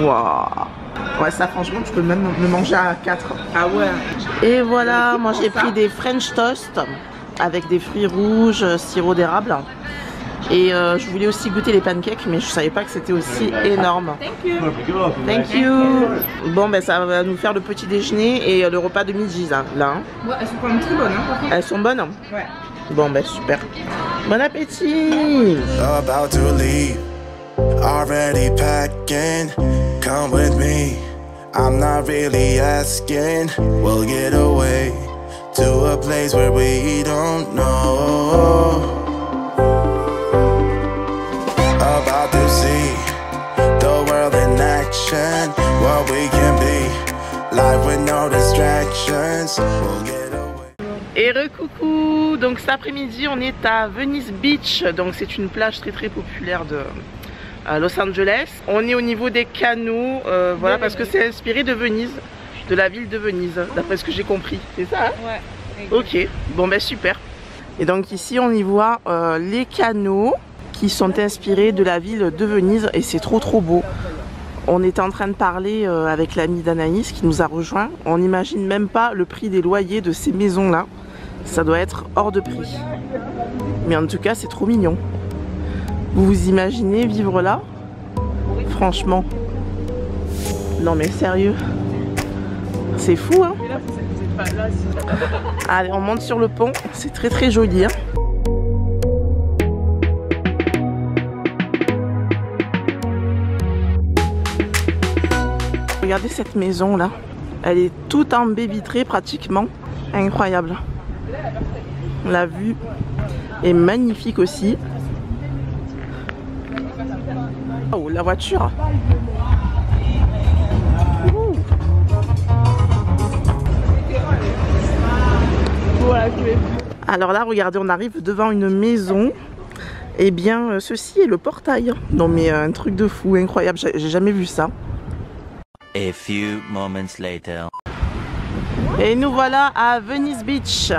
Waouh. Ouais ça franchement tu peux même le manger à 4. Ah ouais. Et voilà, moi j'ai pris des French toast avec des fruits rouges, sirop d'érable. Et je voulais aussi goûter les pancakes mais je savais pas que c'était aussi énorme. Thank you. Bon ben ça va nous faire le petit déjeuner et le repas de midi là. Ouais, elles sont quand même très bonnes hein, par contre. Elles sont bonnes? Ouais. Bon ben super. Bon appétit. About to leave, already packing. Come with me, I'm not really asking. We'll get away to a place where we don't know. About to see the world in action, what we can be, life with no distractions. We'll get away. Et recoucou. Donc cet après-midi on est à Venice Beach. Donc c'est une plage très populaire de Los Angeles. On est au niveau des canaux, voilà parce que c'est inspiré de Venise, de la ville de Venise, d'après ce que j'ai compris. C'est ça hein? Ouais. Ok, bon ben super. Et donc ici on y voit les canaux qui sont inspirés de la ville de Venise et c'est trop beau. On était en train de parler avec l'ami d'Anaïs qui nous a rejoint. On n'imagine même pas le prix des loyers de ces maisons là. Ça doit être hors de prix. Mais en tout cas c'est trop mignon. Vous vous imaginez vivre là? Franchement. Non mais sérieux. C'est fou hein. Allez on monte sur le pont. C'est très joli hein. Regardez cette maison là. Elle est toute en baie vitrée pratiquement. Incroyable. La vue est magnifique aussi. Oh, la voiture. Alors là, regardez, on arrive devant une maison. Et bien, ceci est le portail. Non mais un truc de fou, incroyable. J'ai jamais vu ça. A few moments later. Et nous voilà à Venice Beach.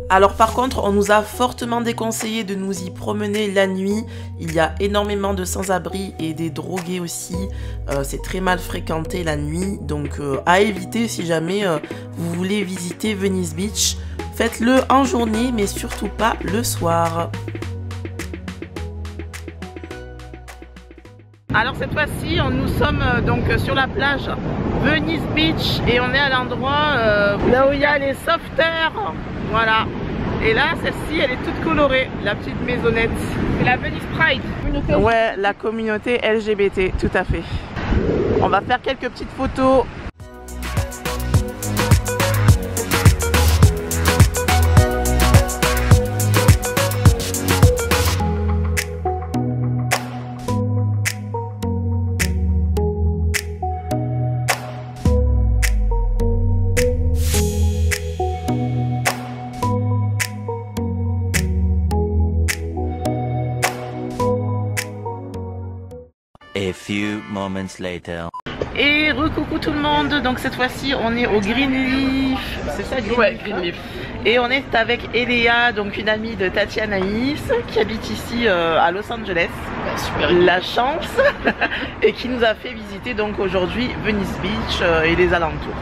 Alors par contre, on nous a fortement déconseillé de nous y promener la nuit. Il y a énormément de sans-abri et des drogués aussi. C'est très mal fréquenté la nuit. Donc à éviter si jamais vous voulez visiter Venice Beach. Faites-le en journée mais surtout pas le soir. Alors cette fois-ci, nous sommes donc sur la plage Venice Beach et on est à l'endroit là où il y a les sauveteurs. Voilà. Et là, celle-ci, elle est toute colorée, la petite maisonnette. C'est la Venice Pride. Ouais, la communauté LGBT, tout à fait. On va faire quelques petites photos. moments later. Et recoucou tout le monde, donc cette fois-ci on est au Greenleaf, c'est ça Greenleaf? Ouais, Greenleaf. Et on est avec Eléa, donc une amie de Tatiana Anaïs, qui habite ici à Los Angeles. Super. La chance. Et qui nous a fait visiter donc aujourd'hui Venice Beach et les alentours.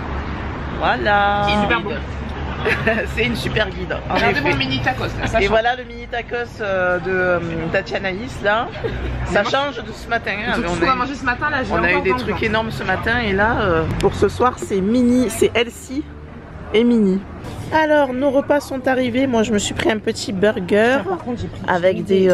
Voilà. C'est super beau. C'est une super guide. Regardez mon mini tacos là, ça et change. voilà le mini tacos de Tatiana Anaïs là. Ça change de ce matin. Hein. Tout ce qu'on a mangé ce matin là, On a eu des trucs énormes ce matin et là pour ce soir c'est mini, c'est Elsie et mini. Alors nos repas sont arrivés, moi je me suis pris un petit burger avec des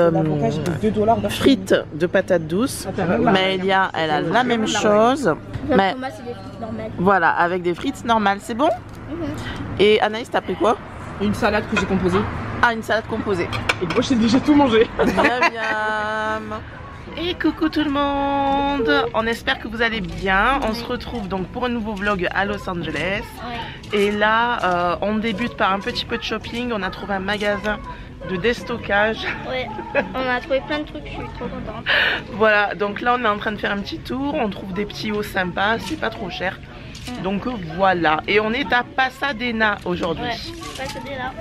frites de patates douces. Maëlia elle a la même chose. Mais Moi, c'est des frites normales. voilà, avec des frites normales, c'est bon? Et Anaïs t'as pris quoi? Une salade que j'ai composée. Ah, une salade composée. Et moi j'ai déjà tout mangé. Miam miam. Et coucou tout le monde, on espère que vous allez bien. On se retrouve donc pour un nouveau vlog à Los Angeles. Et là on débute par un petit peu de shopping. On a trouvé un magasin de déstockage. Ouais, on a trouvé plein de trucs, je suis trop contente. Voilà, donc là on est en train de faire un petit tour. On trouve des petits hauts sympas, c'est pas trop cher. Donc voilà, et on est à Pasadena aujourd'hui. Ouais, Pasadena.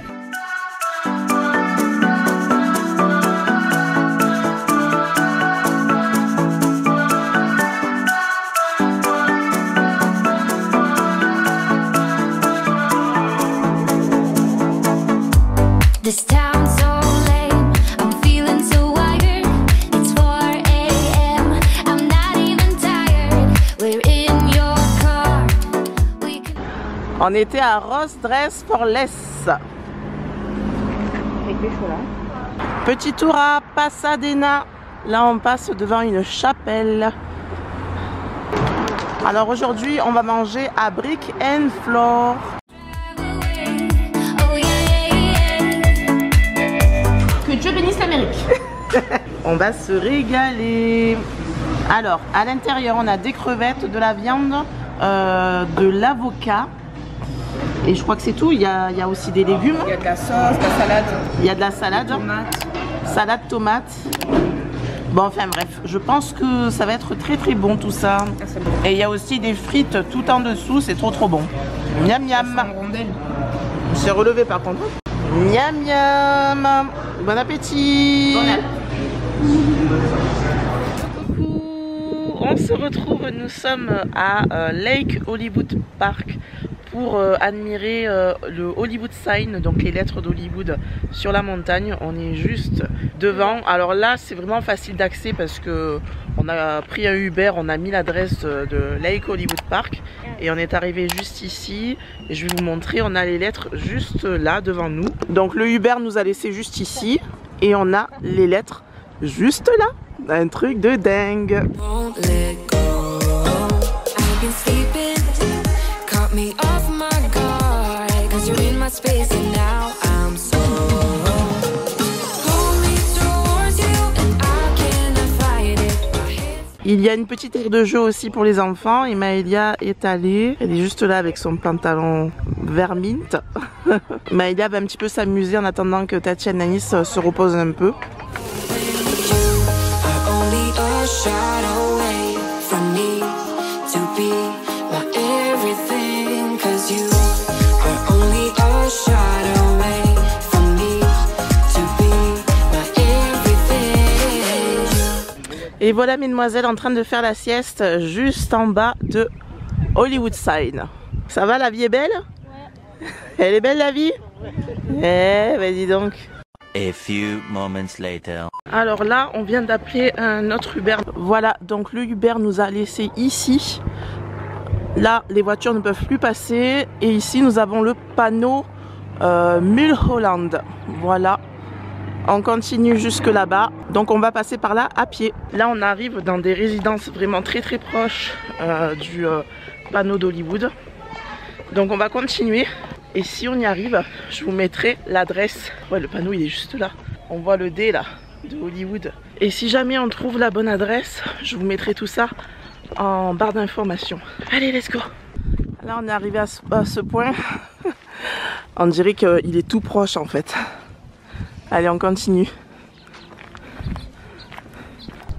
This town's so lame, I'm feeling so wired. It's 4 AM, I'm not even tired. We're in your car. We can... On était à Ross Dress for Less. Petit tour à Pasadena. Là on passe devant une chapelle. Alors aujourd'hui on va manger à Brick and Floor. Oh yeah. Que Dieu bénisse l'Amérique. On va se régaler. Alors à l'intérieur on a des crevettes, de la viande, de l'avocat. Et je crois que c'est tout, il y a aussi des légumes. Il y a de la sauce, de la salade. Il y a de la salade. Tomate. Salade tomate. Bon enfin bref, je pense que ça va être très très bon tout ça. Ah, c'est bon. Et il y a aussi des frites tout en dessous, c'est trop trop bon. Miam miam. En rondelle. C'est relevé par contre. Miam miam. Bon appétit. Bon appétit. Coucou. On se retrouve, nous sommes à Lake Hollywood Park pour admirer le Hollywood Sign, donc les lettres d'Hollywood sur la montagne. On est juste devant. Alors là c'est vraiment facile d'accès parce que on a pris un Uber, on a mis l'adresse de Lake Hollywood Park et on est arrivé juste ici. Et je vais vous montrer, on a les lettres juste là devant nous. Donc le Uber nous a laissé juste ici et on a les lettres juste là. Un truc de dingue. Won't let go. I've been sleeping, caught me off my guard, 'cause you're in my space and now I'm so pull me towards you and I cannot fight it. Il y a une petite aire de jeu aussi pour les enfants et Maëlia est allée. Elle est juste là avec son pantalon vert mint. Maëlia va un petit peu s'amuser en attendant que Tatiana Anaïs se repose un peu. Only a shot away from me to be my everything, 'cause you are only a shot away from me to be my everything. Et voilà mesdemoiselles en train de faire la sieste juste en bas de Hollywood Sign. Ça va, la vie est belle? Ouais. Elle est belle la vie? Ouais. Eh, bah dis donc. A few moments later. Alors là, on vient d'appeler un autre Uber. Voilà, donc le Uber nous a laissé ici. Là, les voitures ne peuvent plus passer. Et ici, nous avons le panneau Mulholland. Voilà. On continue jusque là-bas. Donc on va passer par là à pied. Là, on arrive dans des résidences vraiment très très proches du panneau d'Hollywood. Donc on va continuer. Et si on y arrive, je vous mettrai l'adresse. Ouais, le panneau il est juste là. On voit le D là, de Hollywood. Et si jamais on trouve la bonne adresse, je vous mettrai tout ça en barre d'informations. Allez, let's go. Là, on est arrivé à ce point. On dirait qu'il est tout proche en fait. Allez, on continue.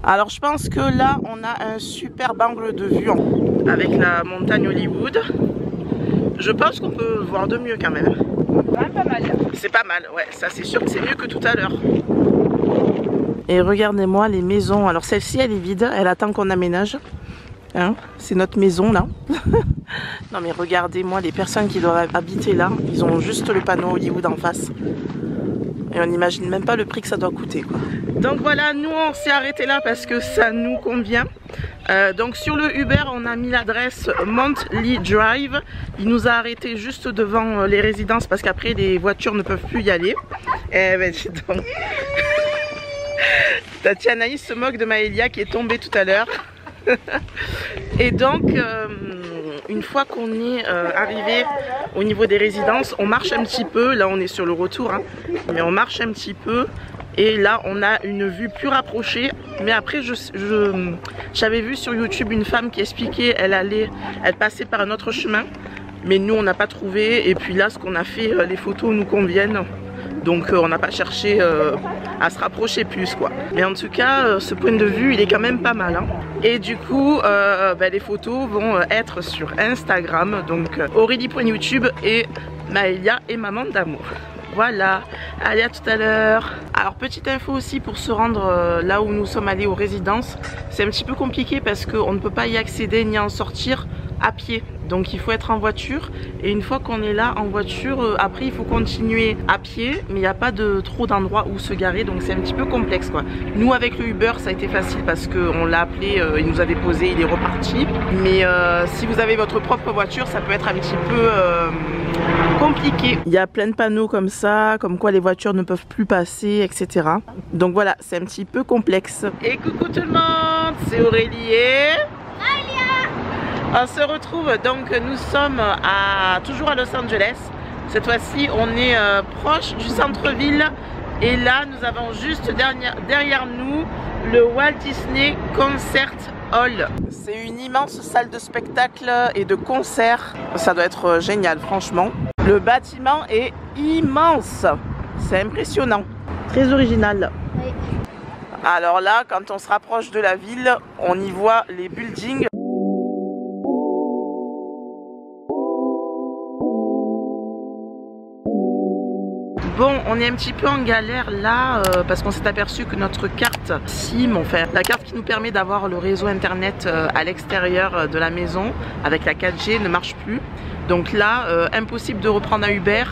Alors je pense que là on a un superbe angle de vue avec la montagne Hollywood. Je pense qu'on peut voir de mieux quand même. Pas mal. C'est pas mal, ouais, ça c'est sûr que c'est mieux que tout à l'heure. Et regardez-moi les maisons. Alors celle-ci elle est vide, elle attend qu'on aménage. Hein, c'est notre maison là. Non mais regardez-moi les personnes qui doivent habiter là. Ils ont juste le panneau Hollywood en face. Et on n'imagine même pas le prix que ça doit coûter quoi. Donc voilà, nous on s'est arrêté là parce que ça nous convient. Donc sur le Uber on a mis l'adresse Montley Drive. Il nous a arrêté juste devant les résidences parce qu'après les voitures ne peuvent plus y aller. Eh ben dis donc. Anaïs se moque de Maëlia qui est tombée tout à l'heure. Et donc une fois qu'on est arrivé au niveau des résidences, on marche un petit peu. Là on est sur le retour hein, mais on marche un petit peu. Et là on a une vue plus rapprochée. Mais après j'avais vu sur YouTube une femme qui expliquait elle passait par un autre chemin. Mais nous on n'a pas trouvé. Et puis là ce qu'on a fait, les photos nous conviennent. Donc on n'a pas cherché à se rapprocher plus quoi. Mais en tout cas ce point de vue il est quand même pas mal hein. Et du coup les photos vont être sur Instagram. Donc Aurélie.youtube et Maëlia et Maman d'amour. Voilà, allez à tout à l'heure. Alors petite info aussi pour se rendre là où nous sommes allés aux résidences. C'est un petit peu compliqué parce qu'on ne peut pas y accéder ni en sortir à pied. Donc il faut être en voiture. Et une fois qu'on est là en voiture, après il faut continuer à pied. Mais il n'y a pas trop d'endroits où se garer. Donc c'est un petit peu complexe quoi. Nous avec le Uber ça a été facile parce qu'on l'a appelé, il nous avait posé, il est reparti. Mais si vous avez votre propre voiture ça peut être un petit peu compliqué. Il y a plein de panneaux comme ça, comme quoi les voitures ne peuvent plus passer, etc. Donc voilà, c'est un petit peu complexe. Et coucou tout le monde, c'est Aurélie et on se retrouve, donc nous sommes toujours à Los Angeles. Cette fois-ci on est proche du centre-ville. Et là nous avons juste derrière nous le Walt Disney Concert Hall. C'est une immense salle de spectacle et de concert. Ça doit être génial franchement. Le bâtiment est immense. C'est impressionnant. Très original. Oui. Alors là quand on se rapproche de la ville, on y voit les buildings. Bon, on est un petit peu en galère là parce qu'on s'est aperçu que notre carte SIM, enfin la carte qui nous permet d'avoir le réseau internet à l'extérieur de la maison avec la 4G ne marche plus. Donc là, impossible de reprendre un Uber.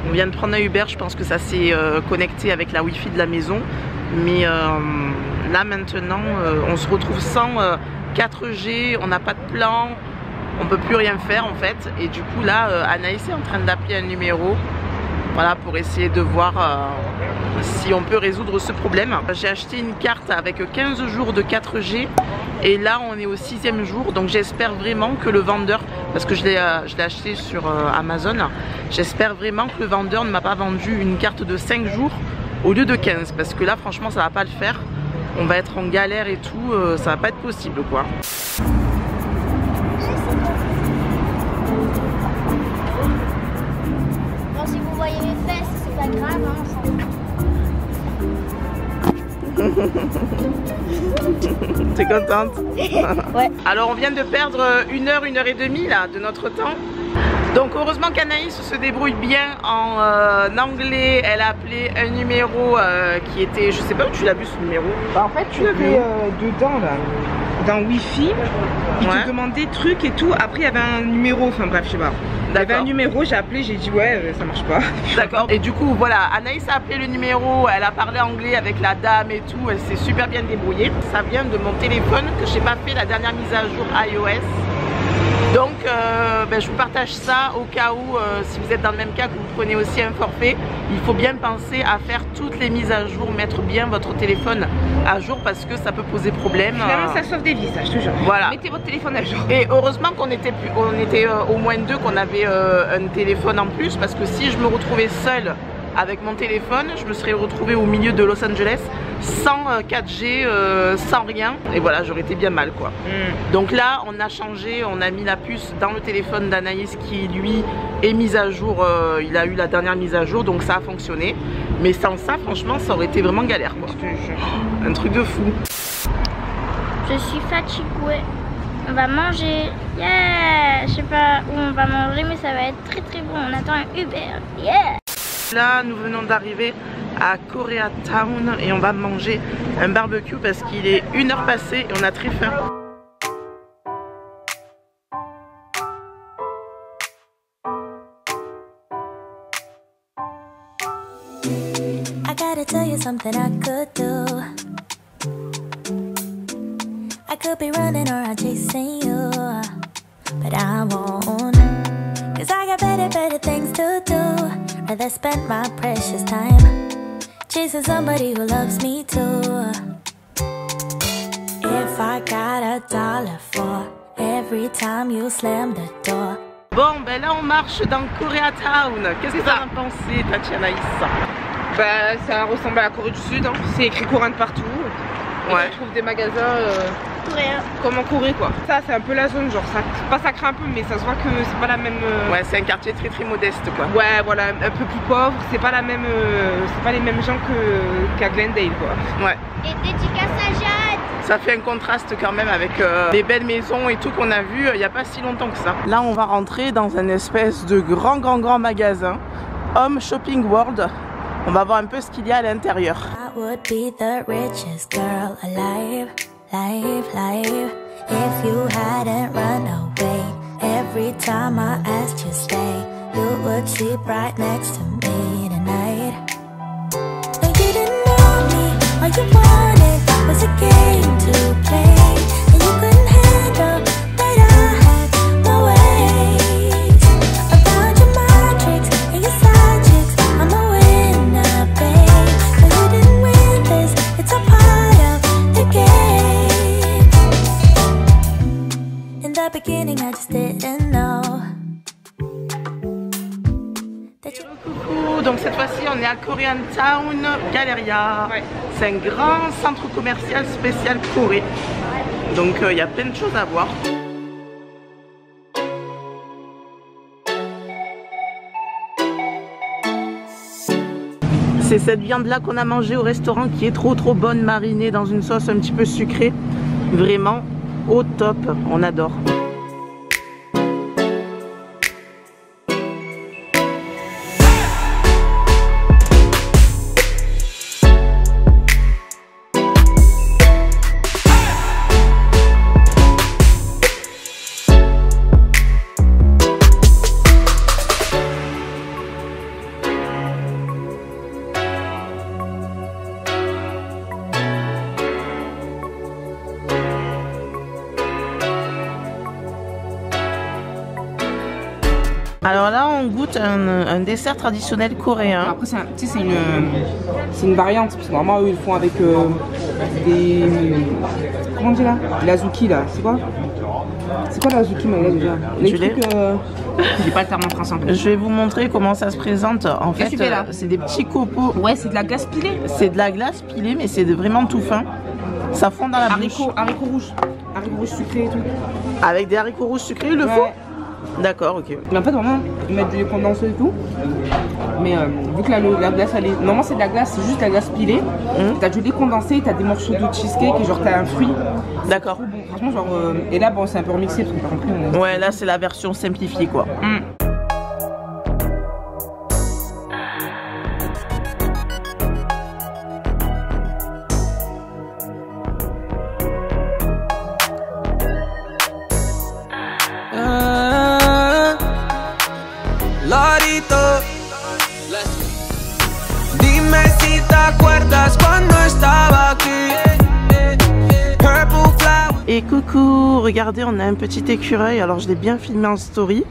On vient de prendre un Uber, je pense que ça s'est connecté avec la Wi-Fi de la maison. Mais là maintenant, on se retrouve sans 4G, on n'a pas de plan, on peut plus rien faire en fait. Et du coup là, Anaïs est en train d'appeler un numéro. Voilà, pour essayer de voir si on peut résoudre ce problème. J'ai acheté une carte avec 15 jours de 4G et là on est au 6e jour. Donc j'espère vraiment que le vendeur, parce que je l'ai acheté sur Amazon, j'espère vraiment que le vendeur ne m'a pas vendu une carte de 5 jours au lieu de 15. Parce que là franchement ça va pas le faire. On va être en galère et tout, ça va pas être possible quoi. T'es contente? Ouais. Alors on vient de perdre 1 heure, 1 heure et demie là de notre temps. Donc heureusement qu'Anaïs se débrouille bien en anglais. Elle a appelé un numéro qui était, je sais pas où tu l'as vu ce numéro. Bah en fait tu l'avais dedans là, dans Wi-Fi. Il te demandait trucs et tout. Après il y avait un numéro, enfin bref je sais pas. Il y avait un numéro, j'ai appelé, j'ai dit ouais ça marche pas. D'accord. Et du coup voilà, Anaïs a appelé le numéro, elle a parlé anglais avec la dame et tout, elle s'est super bien débrouillée. Ça vient de mon téléphone que j'ai pas fait la dernière mise à jour iOS. Donc je vous partage ça au cas où si vous êtes dans le même cas que vous prenez aussi un forfait, il faut bien penser à faire toutes les mises à jour, mettre bien votre téléphone à jour parce que ça peut poser problème. Finalement ça sauve des vies, ça je te jure. Voilà. Mettez votre téléphone à jour. Et heureusement qu'on était au moins 2, qu'on avait un téléphone en plus, parce que si je me retrouvais seule avec mon téléphone, je me serais retrouvée au milieu de Los Angeles sans 4G, sans rien, et voilà, j'aurais été bien mal quoi. Donc là on a changé, on a mis la puce dans le téléphone d'Anaïs qui lui est mise à jour, il a eu la dernière mise à jour, donc ça a fonctionné. Mais sans ça franchement ça aurait été vraiment galère quoi. Un truc de fou. Je suis fatiguée. On va manger. Yeah! Je sais pas où on va manger, mais ça va être très très bon. On attend un Uber. Yeah! Là, nous venons d'arriver à Koreatown et on va manger un barbecue parce qu'il est 1 heure passée et on a très faim. I gotta tell you something I could do. I could be running or I'm chasing you, but I won't. Cause I got better things to do. Rather spend my precious time chasing somebody who loves me too. If I got $1 for every time you slam the door. Bon, ben là on marche dans Koreatown. Qu'est-ce que t'en as pensé, Tatianaïs? Bah ça ressemble à la Corée du Sud, hein. C'est écrit coréen de partout. Et Ouais. tu trouves des magasins comme en Corée quoi. Ça c'est un peu la zone, genre ça craint un peu, mais ça se voit que c'est pas la même. Ouais, c'est un quartier très très modeste quoi. Ouais, voilà, un peu plus pauvre. C'est pas la même, c'est pas les mêmes gens qu'à Glendale quoi. Ouais. Et dédicace à Jade. Ça fait un contraste quand même avec les belles maisons et tout qu'on a vu il n'y a pas si longtemps que ça. Là on va rentrer dans un espèce de grand magasin, Home Shopping World. On va voir un peu ce qu'il y a à l'intérieur. I would be the richest girl alive, if you hadn't run away. Every time I asked you stay, you would sleep right next to me tonight. No, you didn't know me, all you wanted was a game to play, and you couldn't handle that I had my ways. About your magics and your side chicks, I'm a winner, babe. But you didn't win this, it's a part of the game. In the beginning I just didn't know that you. Coucou, donc cette fois-ci on est à Koreatown Galleria. Ouais. C'est un grand centre commercial spécial Corée. Donc il y a plein de choses à voir. C'est cette viande là qu'on a mangée au restaurant qui est trop bonne, marinée dans une sauce un petit peu sucrée. Vraiment au top, on adore. Alors là, on goûte un dessert traditionnel coréen. Après, c'est une variante, parce que normalement, eux, ils font avec des. Comment on dit là? L'azuki là, c'est quoi? C'est quoi l'azuki, Maïla, déjà? Les Du lait. trucs. J'ai pas le terme en français en fait. Je vais vous montrer comment ça se présente. En fait, c'est des petits copeaux. Ouais, c'est de la glace pilée. C'est de la glace pilée, mais c'est vraiment tout fin. Ça fond dans la bouche. Haricots rouges. Haricots rouges sucrés et tout. Avec des haricots rouges sucrés, il le faut? D'accord, ok. Mais en fait, vraiment, ils mettent du lait condensé et tout. Mais vu que la glace, elle est. Normalement, c'est de la glace, c'est juste de la glace pilée. T'as du lait condensé, t'as des morceaux de cheesecake et genre t'as un fruit. D'accord. Bon, franchement, genre. Et là, bon, c'est un peu remixé parce que par contre. Ouais, là, c'est la version simplifiée, quoi. Lorito, dime si te acuerdas cuando estaba aquí. Purple flower. Et coucou, regardez, on a un petit écureuil. Alors, je l'ai bien filmé en story.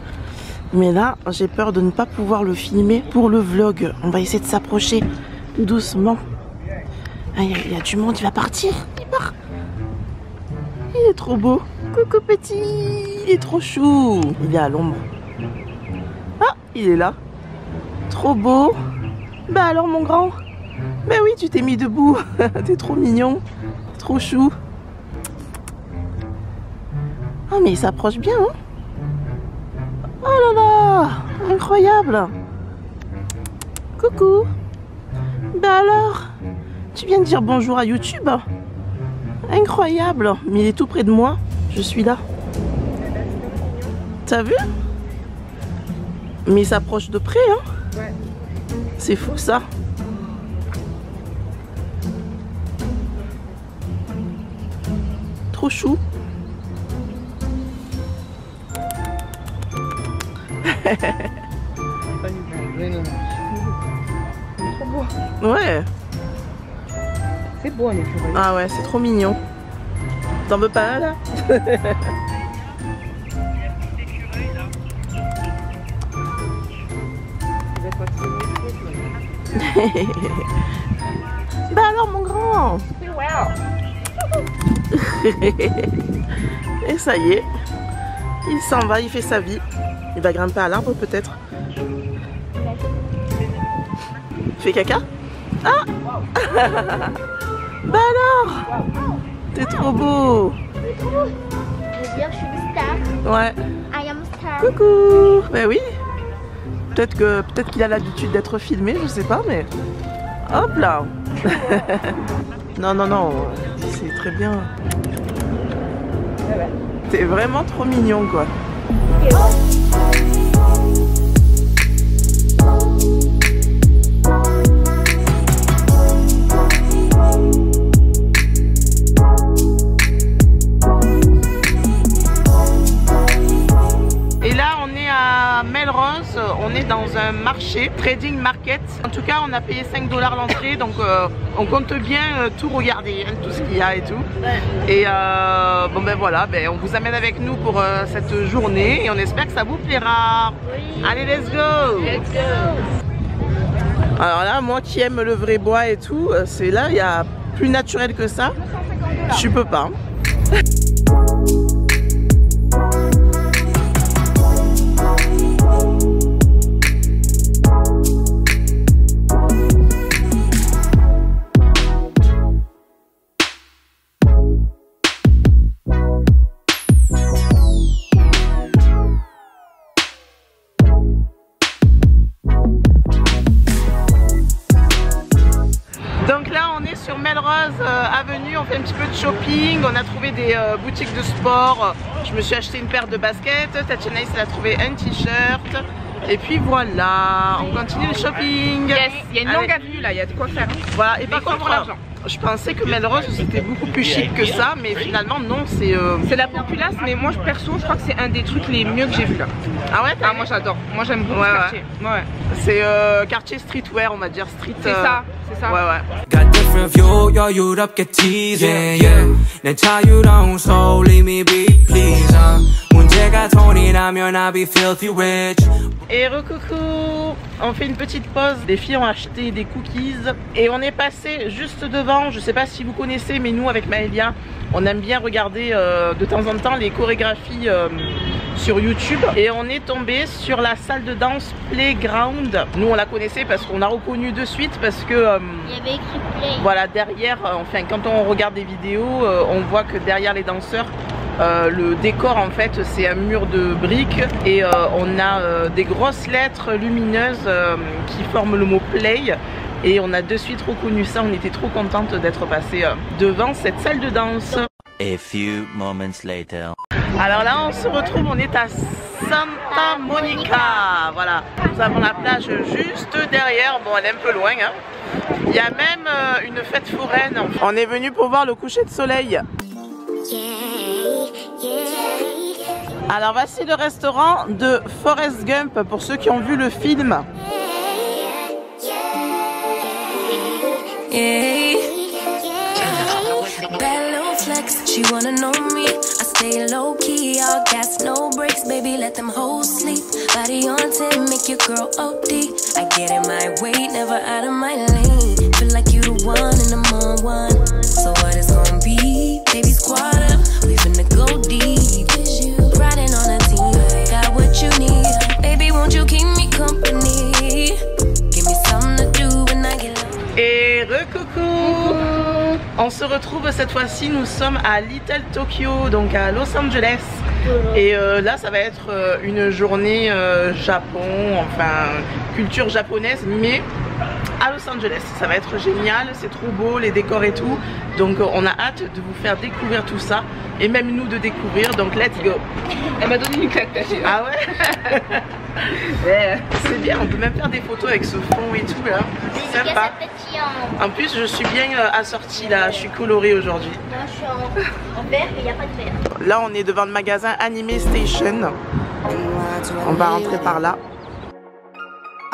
Mais là, j'ai peur de ne pas pouvoir le filmer pour le vlog. On va essayer de s'approcher doucement. Ah, il y a du monde, il va partir. Il part. Il est trop beau. Coucou petit. Il est trop chou. Il est à l'ombre. Ah, il est là. Trop beau. Bah alors mon grand. Bah oui, tu t'es mis debout. T'es trop mignon. Trop chou. Oh mais il s'approche bien, hein. Oh là là, incroyable. Coucou. Bah alors, tu viens de dire bonjour à YouTube? Incroyable. Mais il est tout près de moi. Je suis là. T'as vu? Mais il s'approche de près, hein? Ouais. C'est fou ça. Trop chou. Trop beau. Ouais. C'est beau un écureuil. Ah ouais, c'est trop mignon. T'en veux pas un là? Bah alors mon grand. Et ça y est, il s'en va, il fait sa vie. Il va grimper à l'arbre peut-être. Fais caca? Ah. Bah alors, t'es trop beau. Je veux dire, je suis une star. Ouais. I am a star. Coucou. Bah oui. Peut-être qu'il a l'habitude d'être filmé, je sais pas, mais hop là. Non, non, non, c'est très bien. T'es vraiment trop mignon, quoi. Melrose, on est dans un marché, trading market. En tout cas, on a payé 5 $ l'entrée, donc on compte bien tout regarder, hein, tout ce qu'il y a et tout. Et bon ben voilà, ben, on vous amène avec nous pour cette journée et on espère que ça vous plaira. Allez, let's go! Let's go! Alors là, moi qui aime le vrai bois et tout, c'est là, il y a plus naturel que ça. Je peux pas. Donc là on est sur Melrose Avenue, on fait un petit peu de shopping, on a trouvé des boutiques de sport, je me suis acheté une paire de baskets, Tatiana elle a trouvé un t-shirt et puis voilà, on continue le shopping. Yes, il y a une longue avenue là, il y a de quoi faire. Voilà, et par contre l'argent. Je pensais que Melrose c'était beaucoup plus chic que ça, mais finalement non, c'est la populace, mais moi perso je crois que c'est un des trucs les mieux que j'ai vu là. Ah ouais? Ah moi j'adore, moi j'aime beaucoup ce quartier. Ouais. C'est quartier streetwear, on va dire street. C'est ça, c'est ça. Ouais ouais. Got different view, 여유롭게 teasing, yeah. 내 자유로운 soul, leave me be, please, 문제가 돈이라면 I'll be filthy rich. Et recoucou, on fait une petite pause, les filles ont acheté des cookies et on est passé juste devant, je sais pas si vous connaissez mais nous avec Maëlia on aime bien regarder de temps en temps les chorégraphies sur YouTube et on est tombé sur la salle de danse Playground. Nous on la connaissait parce qu'on a reconnu de suite parce que il y avait écrit Play. Voilà, derrière, enfin quand on regarde des vidéos on voit que derrière les danseurs le décor en fait c'est un mur de briques et on a des grosses lettres lumineuses qui forment le mot play et on a de suite reconnu ça, on était trop contente d'être passé devant cette salle de danse. A few moments later. Alors là on se retrouve, on est à Santa Monica, voilà, nous avons la plage juste derrière, bon elle est un peu loin hein. Il y a même une fête foraine, on est venu pour voir le coucher de soleil. Alors voici le restaurant de Forrest Gump pour ceux qui ont vu le film. Bad little flex, she wanna know me. I stay low key, all gas, no brakes, baby, let them hoes sleep. Body on 10, make your girl OD. I get in my way, never out of my lane. Feel like you the one and I'm on one. So what it's gonna be? Baby, squad up, we finna go deep. Riding on a team, got what you need. Baby, won't you keep me company? Give me something to do when I get low. Et recoucou! On se retrouve cette fois-ci, nous sommes à Little Tokyo, donc à Los Angeles. Et là ça va être une journée Japon, enfin culture japonaise, mais à Los Angeles. Ça va être génial, c'est trop beau, les décors et tout. Donc on a hâte de vous faire découvrir tout ça et même nous de découvrir. Donc let's go. Elle m'a donné une claque ta chérie. Ah ouais. Ouais. C'est bien, on peut même faire des photos avec ce fond et tout là. C'est sympa. En plus je suis bien assortie là, je suis colorée aujourd'hui. Moi je suis en vert mais il n'y a pas de vert. Là on est devant le magasin Anime Station. On va rentrer par là.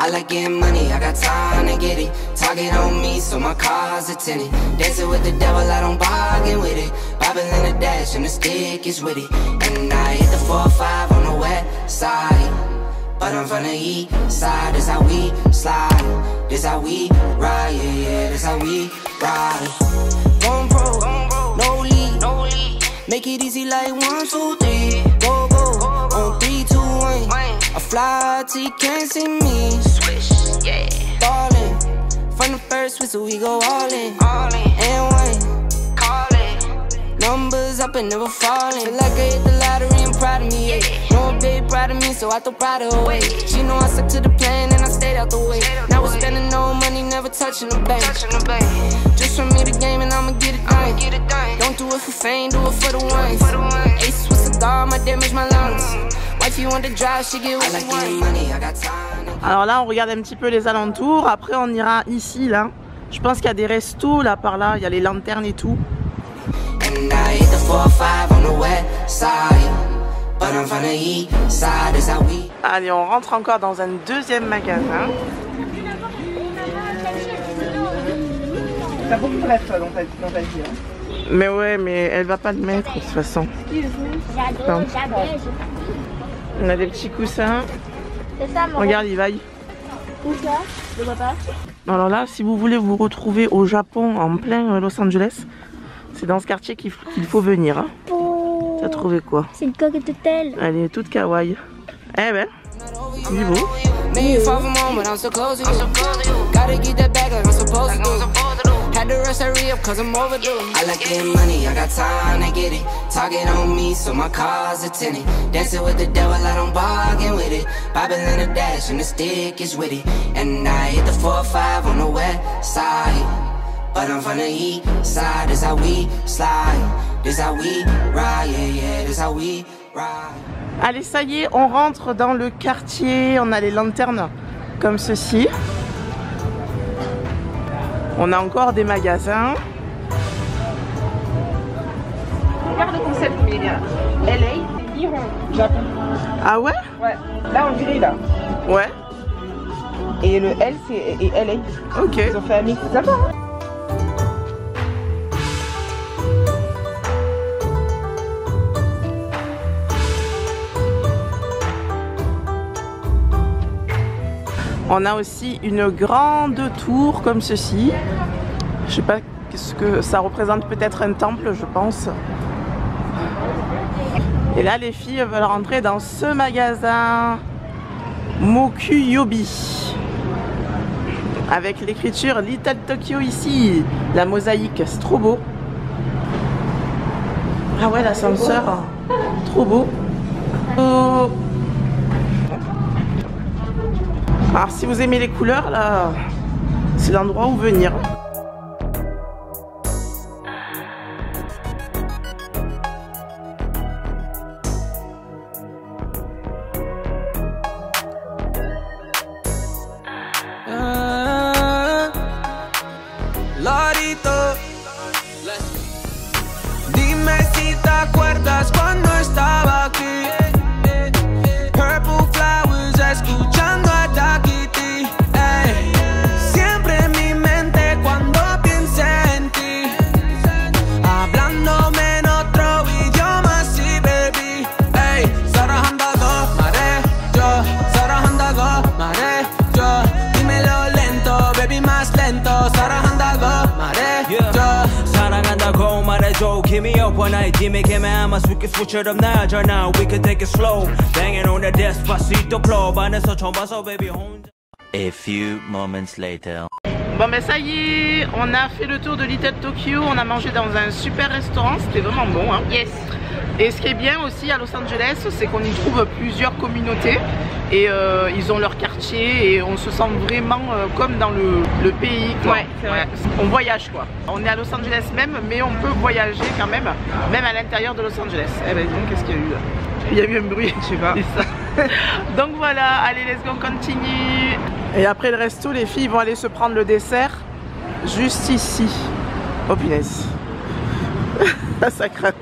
I like getting money, I got time to get it. Target on me, so my car's a tinted. Dancing with the devil, I don't bargain with it. Bobbing in the dash, and the stick is with it. And I hit the 4-5 on the west side. But I'm from the east side, this how we slide. This how we ride, yeah, yeah, this how we ride. Going pro, no lead. Make it easy like 1, 2, 3. Go, on 3, 2, 1. I fly till you can't see me. Swish, yeah. Ballin'. From the first whistle, we go all in. And one, call it. Numbers up and never falling. Feel like I hit the lottery and proud of me, yeah. No a babe proud of me, so I throw pride away. She know I stuck to the plan and I stayed out the way. Now we're spending no money, never touching the bank. Just for me the game and I'ma get it done. Don't do it for fame, do it for the ones. Ace with cigar, my damage, my lungs. Alors là on regarde un petit peu les alentours. Après on ira ici là. Je pense qu'il y a des restos là par là. Il y a les lanternes et tout. Allez on rentre encore dans un deuxième magasin. T'as beaucoup de rêves toi dans ta vie hein. Mais ouais mais elle va pas le mettre de toute façon. On a des petits coussins. C'est ça, regarde, il vaille. Où ça? Je vois pas. Alors là, si vous voulez vous retrouver au Japon, en plein Los Angeles, c'est dans ce quartier qu'il faut venir. Hein. Oh. T'as trouvé quoi? C'est une coquette d'hôtel. Elle est toute kawaii. Eh ben, niveau. Had to rush hurry up cause I'm overdue. I like getting money, I got time to get it. Target on me, so my car's a tinted. Dancing with the devil, I don't bargain with it. Bobbing in the dash, and the stick is with it. And I hit the 4-5 on the west side. But I'm from the east side, this how we slide. This how we ride, yeah, yeah, this how we ride. Allez, ça y est, on rentre dans le quartier. On a les lanternes comme ceci. On a encore des magasins. Regarde le concept, mais bien. LA, c'est Nihon, Japon. Ah ouais? Ouais. Là, on dirait là. Ouais. Et le L, c'est LA. Ok. Ils ont fait un mix, c'est sympa, hein? On a aussi une grande tour comme ceci. Je sais pas ce que ça représente, peut-être un temple, je pense. Et là, les filles veulent rentrer dans ce magasin Mokuyobi avec l'écriture Little Tokyo ici. La mosaïque, c'est trop beau. Ah ouais, l'ascenseur, trop beau. Oh. Alors si vous aimez les couleurs, là, c'est l'endroit où venir. Lorito, dime si te acuerdas cuando estaba aquí. Purple flowers, escuchando a Takiti. Siempre en mi mente cuando piense en ti. Hablándome en otro idioma, sí, baby. 사랑한다고 말해줘, 사랑한다고 말해줘. dímelo lento, baby, más lento. 사랑한다고 말해줘, 사랑한다고 말해줘. Give me up one night, dime que me amas. We can switch it up now, right now. We can take it slow. Banging on the Despacito club. 안에서 처음 봐서 baby 혼자. A few moments later. Bon ben ça y est, on a fait le tour de Little Tokyo. On a mangé dans un super restaurant, c'était vraiment bon hein. Yes. Et ce qui est bien aussi à Los Angeles, c'est qu'on y trouve plusieurs communautés et ils ont leur quartier et on se sent vraiment comme dans le pays quoi. Ouais, c'est vrai. On voyage quoi. On est à Los Angeles même, mais on peut voyager quand même à l'intérieur de Los Angeles. Eh ben donc qu'est-ce qu'il y a eu là? Il y a eu un bruit, je sais pas. Donc voilà, allez let's go, on continue. Et après le resto, les filles vont aller se prendre le dessert juste ici. Oh punaise. Ça craint.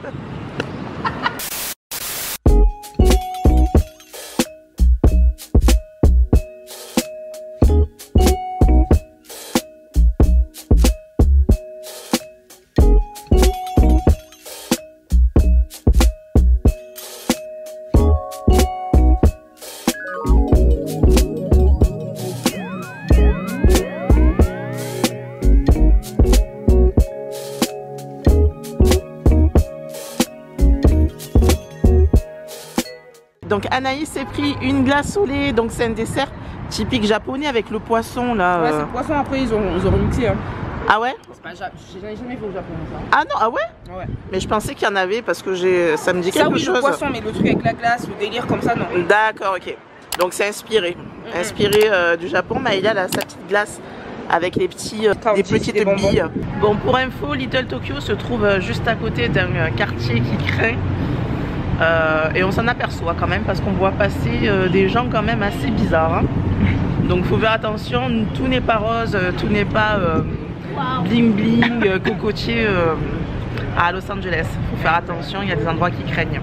Donc Anaïs s'est pris une glace au lait, donc c'est un dessert typique japonais avec le poisson là. Ouais, c'est le poisson, après ils ont remixé. Hein. Ah ouais? J'en ai jamais fait au Japon ça. Ah non, ah ouais? Ouais. Mais je pensais qu'il y en avait parce que ça me dit quelque chose. Ça oui, le poisson, mais le truc avec la glace, le délire comme ça, non. D'accord, ok. Donc c'est inspiré. Inspiré du Japon, Maïlia a sa petite glace avec les petits, des petites billes. Bon, pour info, Little Tokyo se trouve juste à côté d'un quartier qui craint. Et on s'en aperçoit quand même parce qu'on voit passer des gens quand même assez bizarres. Hein. Donc faut faire attention, tout n'est pas rose, tout n'est pas bling bling, cocotier à Los Angeles. Faut faire attention, il y a des endroits qui craignent.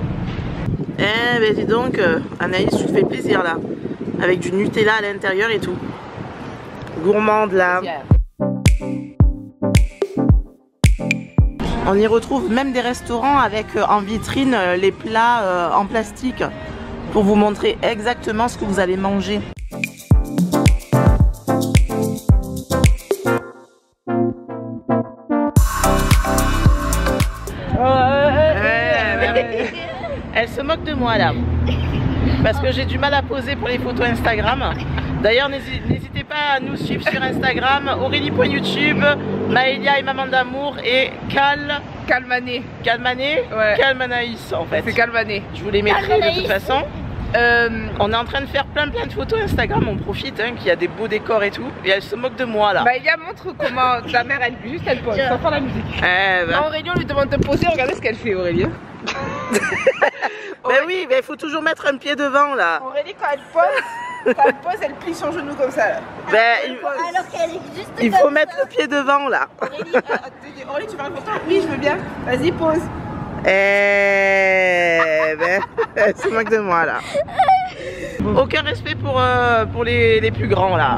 Eh ben dis donc, Anaïs, tu te fais plaisir là. Avec du Nutella à l'intérieur et tout. Gourmande là. On y retrouve même des restaurants avec en vitrine les plats en plastique pour vous montrer exactement ce que vous allez manger. Elle se moque de moi là parce que j'ai du mal à poser pour les photos Instagram. D'ailleurs n'hésitez pas à nous suivre sur Instagram, Aurélie.youtube, Maëlia et Maman d'amour et Calmané. Ouais. Calmanaïs en fait. C'est Calmané. Je vous les mettrai de toute façon. On est en train de faire plein de photos Instagram, on profite hein, qu'il y a des beaux décors et tout. Et elle se moque de moi là. Maëlia montre comment ta mère elle pose, sans faire la musique. Aurélie on lui demande de poser, regardez ce qu'elle fait Aurélie. Ben oui, mais il faut toujours mettre un pied devant là. Aurélie quand elle pose, elle plie son genou comme ça là. Ben, Alors qu'elle est juste il faut mettre le pied devant là. Aurélie, tu veux une photo? Oui, je veux bien. Vas-y, pose. Ben, elle se moque de moi là. Aucun respect pour les plus grands là.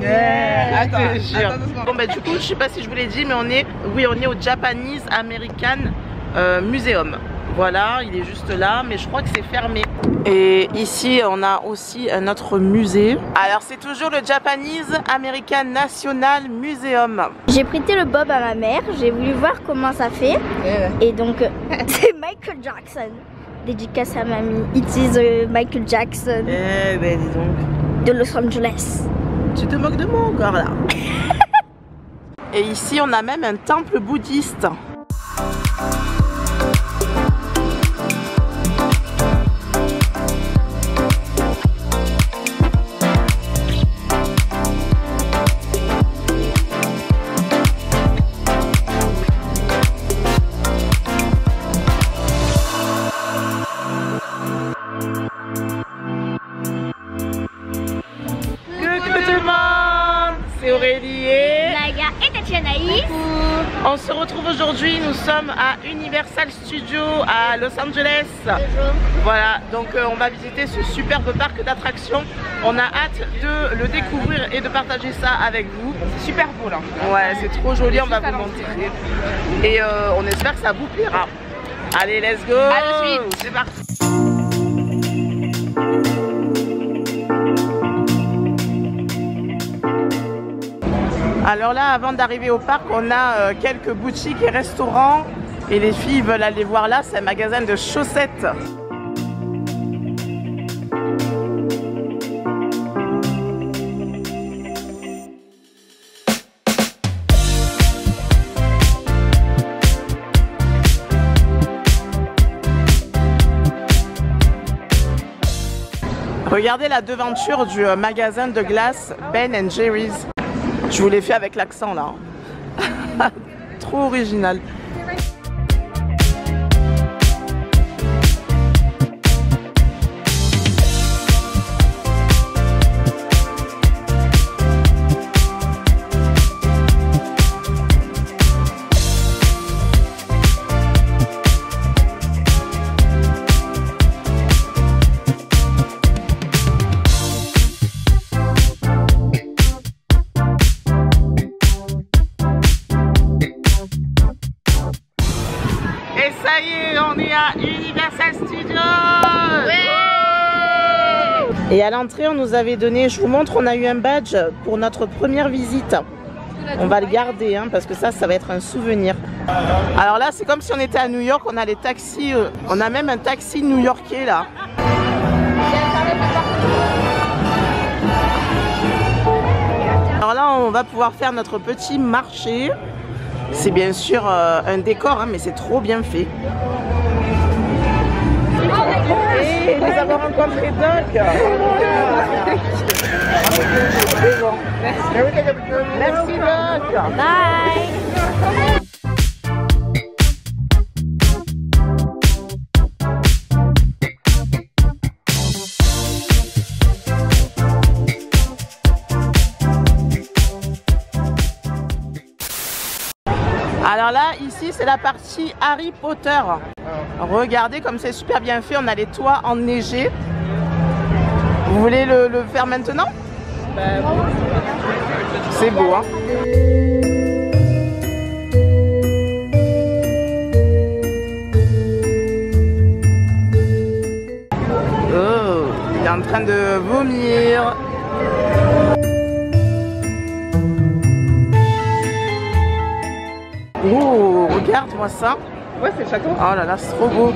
Attends. Bon bah du coup, je sais pas si je vous l'ai dit, mais on est au Japanese American Museum. Voilà, il est juste là, mais je crois que c'est fermé. Et ici, on a aussi un autre musée. Alors, c'est toujours le Japanese American National Museum. J'ai prêté le bob à ma mère, j'ai voulu voir comment ça fait. Et donc, c'est Michael Jackson. Dédicace à mamie. It is Michael Jackson. Eh ben, dis donc. De Los Angeles. Tu te moques de moi encore là. Et ici, on a même un temple bouddhiste. C'est Aurélie et Naga et Tatianaïs. On se retrouve aujourd'hui, nous sommes à Universal Studios à Los Angeles. Voilà, donc on va visiter ce superbe parc d'attractions. On a hâte de le découvrir et de partager ça avec vous. C'est super beau là. Ouais, c'est trop joli, on va vous montrer. Et on espère que ça vous plaira. Allez, let's go. À de suite. C'est parti. Alors là, avant d'arriver au parc, on a quelques boutiques et restaurants. Et les filles veulent aller voir là, c'est un magasin de chaussettes. Regardez la devanture du magasin de glace Ben & Jerry's. Je vous l'ai fait avec l'accent là. Trop original. Et ça y est, on est à Universal Studios. Ouais. Et à l'entrée, on nous avait donné, je vous montre, on a eu un badge pour notre première visite. On va le garder hein, parce que ça va être un souvenir. Alors là, c'est comme si on était à New York, on a les taxis, on a même un taxi new-yorkais là. Alors là, on va pouvoir faire notre petit marché. C'est bien sûr un décor, hein, mais c'est trop bien fait. Et les avoir rencontrés, Doc. Merci, Doc. Bye. Alors là, ici, c'est la partie Harry Potter. Regardez comme c'est super bien fait. On a les toits enneigés. Vous voulez le faire maintenant? C'est beau, hein? Oh, il est en train de vomir. Oh, regarde-moi ça. Ouais, c'est le château. Oh là là, c'est trop beau.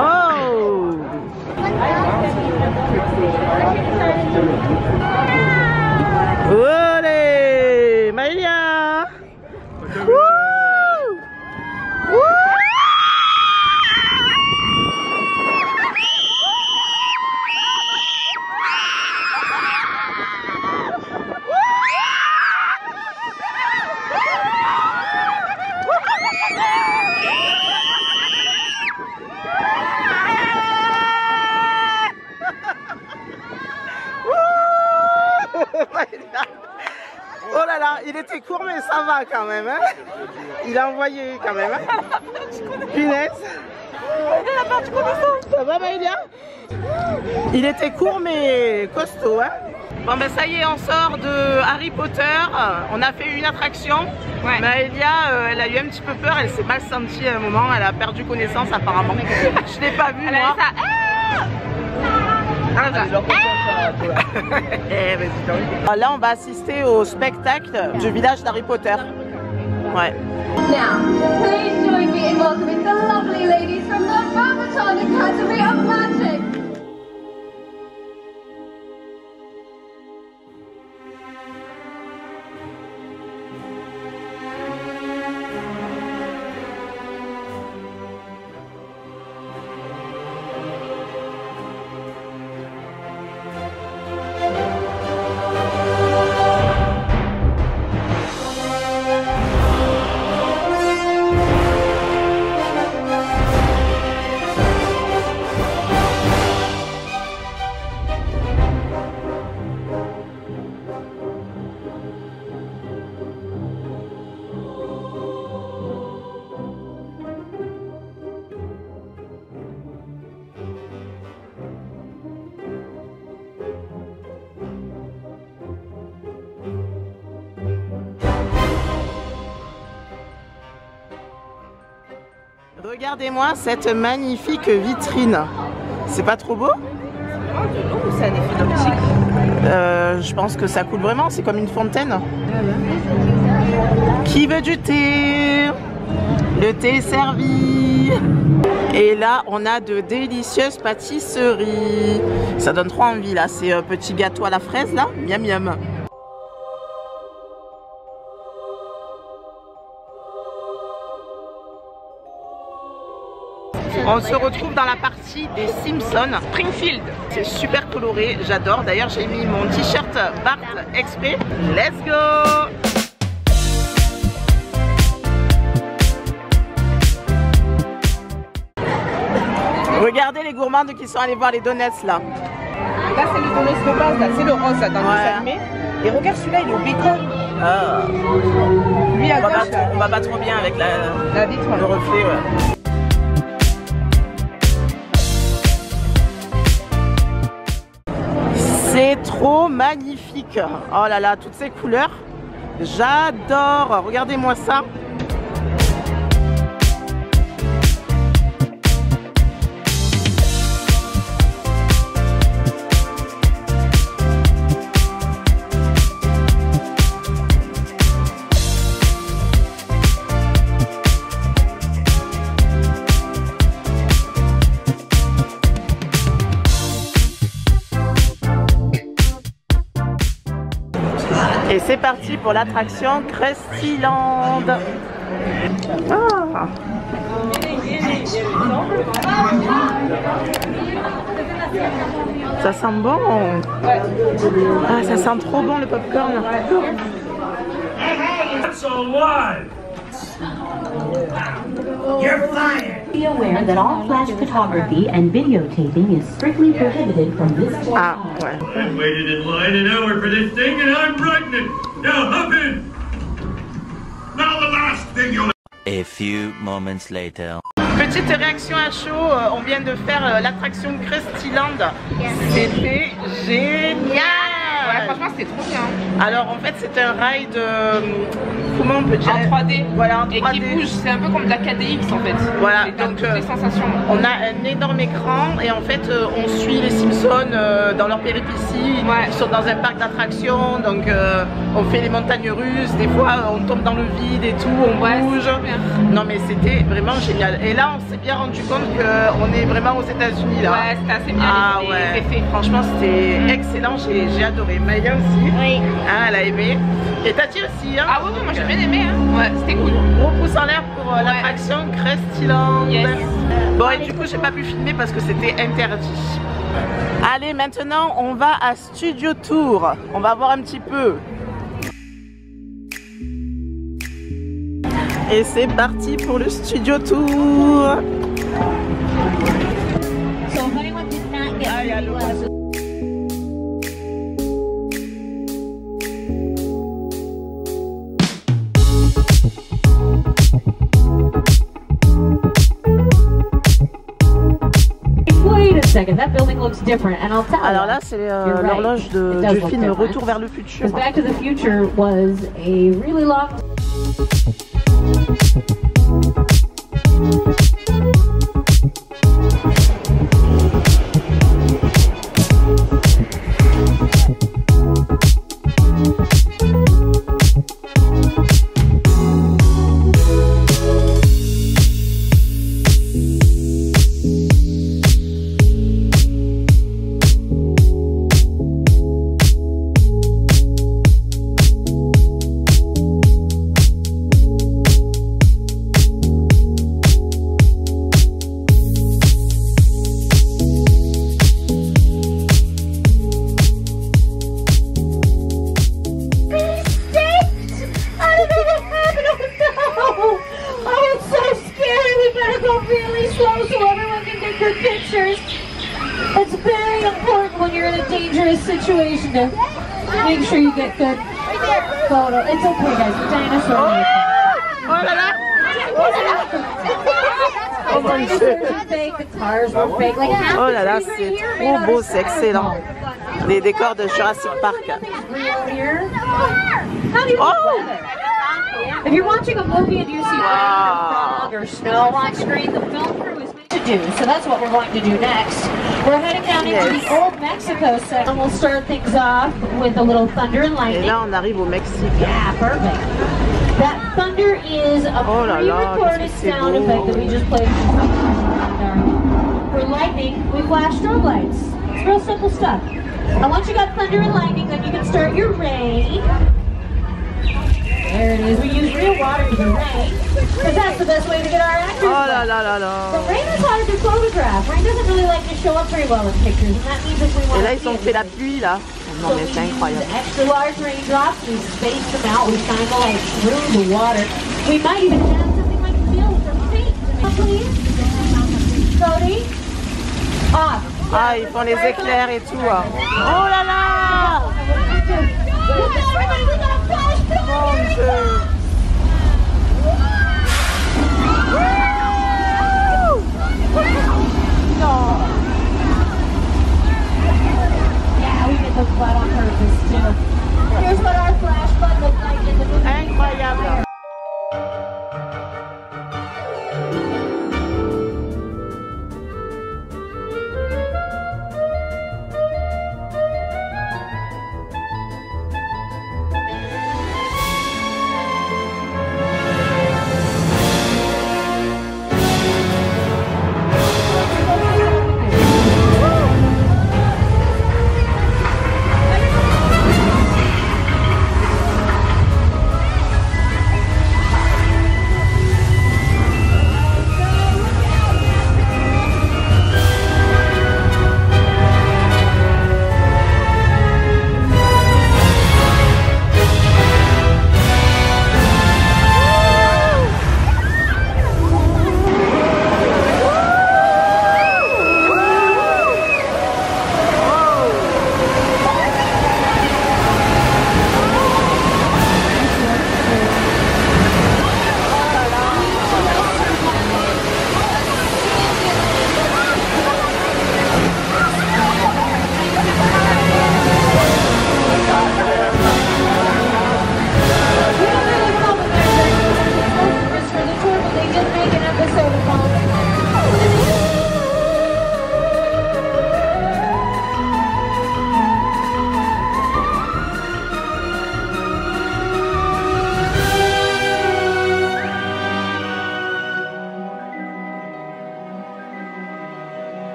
Oh! Olé! Maïlia! Wouh! Wouh! Oh là là, il était court mais ça va quand même hein. Il a envoyé quand même hein. Punaise. Ça va Maïlia? Il était court mais costaud hein. Bon ben ça y est, on sort de Harry Potter. On a fait une attraction. Ouais. Maïlia, elle a eu un petit peu peur, elle s'est mal sentie à un moment, elle a perdu connaissance apparemment. Je l'ai pas vue moi. Là on va assister au spectacle du village d'Harry Potter. Ouais. Now, please join me in welcoming the lovely ladies from the Roboton Academy of Magic. Regardez-moi cette magnifique vitrine. C'est pas trop beau? C'est de l'eau ou c'est un effet d'optique? Je pense que ça coule vraiment, c'est comme une fontaine. Qui veut du thé? Le thé est servi. Et là, on a de délicieuses pâtisseries. Ça donne trop envie là, ces petits gâteaux à la fraise là. Miam miam. On se retrouve dans la partie des Simpsons. Springfield. C'est super coloré, j'adore. D'ailleurs, j'ai mis mon t-shirt Bart exprès. Let's go! Regardez les gourmandes qui sont allées voir les donuts là. Là c'est le donut de base, là c'est le rose là dans le dessin animé. Et regarde celui-là, il est au bacon. Lui à gauche, on va pas trop bien avec la vitre, le reflet. Ouais. C'est trop magnifique. Oh là là, toutes ces couleurs. J'adore. Regardez-moi ça. Et c'est parti pour l'attraction Crustyland. Ah. Ça sent bon. Ah, ça sent trop bon le popcorn. You're fired. Be aware that all flash photography and videotaping is strictly prohibited from this point. Ah, ouais. I've waited in line an hour for this thing and I'm pregnant. Now hop in. Now the last thing you'll... A few moments later. Petite réaction à chaud, on vient de faire l'attraction Crustyland. C'était génial. Ouais, franchement c'était trop bien. Alors en fait c'est un ride, comment on peut dire, en 3D. Voilà, en 3D. Et qui bouge, c'est un peu comme de la KDX en fait. Voilà, donc toutes les sensations. On a un énorme écran et en fait on suit les Simpsons dans leur péripéties. Ils sont dans un parc d'attractions, donc on fait les montagnes russes, des fois on tombe dans le vide et tout, on bouge. Non mais c'était vraiment génial. Et là on s'est bien rendu compte qu'on est vraiment aux États-Unis là. Ouais, c'était assez bien les effets. Franchement c'était excellent, j'ai adoré. Maya aussi, oui. Hein, elle a aimé. Et Tati aussi. Hein. Ah oui, moi j'ai bien aimé. Hein. Ouais, c'était cool. Gros pouce en l'air pour l'attraction Crustyland. Yes. Bon, et du coup, j'ai pas pu filmer parce que c'était interdit. Allez, maintenant, on va à Studio Tour. On va voir un petit peu. Et c'est parti pour le Studio Tour. That building looks different, and I'll tell you. Alors là, c'est l'horloge du film Retour vers le futur. Because Back to the Future was a really long. It's very important when you're in a dangerous situation to make sure you get good photo. It's okay, guys. The dinosaur. Oh là là! Oh my Oh là là, c'est trop beau, c'est excellent. Des décors de Jurassic Park. Oh! If you're watching a movie and you see fog or snow on screen, the film crew is meant to do. So that's what we're going to do next. We're heading down into the old Mexico section. And we'll start things off with a little thunder and lightning. Et là, on arrive au Mexique. Yeah, perfect. That thunder is a pre-recorded sound effect that we just played. For lightning, we flash strobe lights. It's real simple stuff. And once you got thunder and lightning, then you can start your rain. There it is. We use real water for the rain, because that's the best way to get our actors. Oh là là là là. But rain is hard to photograph. Rain doesn't really like to show up very well in pictures, and that means if we want Et là to ils ont fait la pluie là. Non mais c'est incroyable. extra large raindrops, we space them out, we shine the light through the water. We might even have something like filter paint. Please, Cody, off. Ah, ils font les éclairs et tout. Oh là là! Mon Dieu! Non! Yeah, we did look flat on purpose too. Here's what our flash flood looked like in the movie. Incroyable!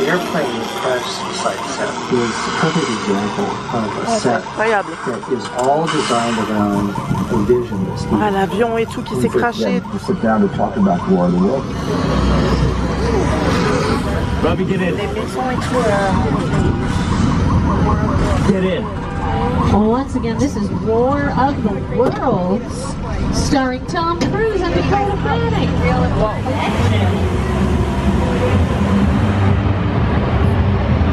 airplane crash site set is a perfect example of a set that is all designed around a vision that's ah, l'avion et tout qui s'est craché. Sit down to talk about War of the World. Robbie, get in. Get in. Well, once again, this is War of the Worlds, starring Tom Cruise and Dakota Fanning.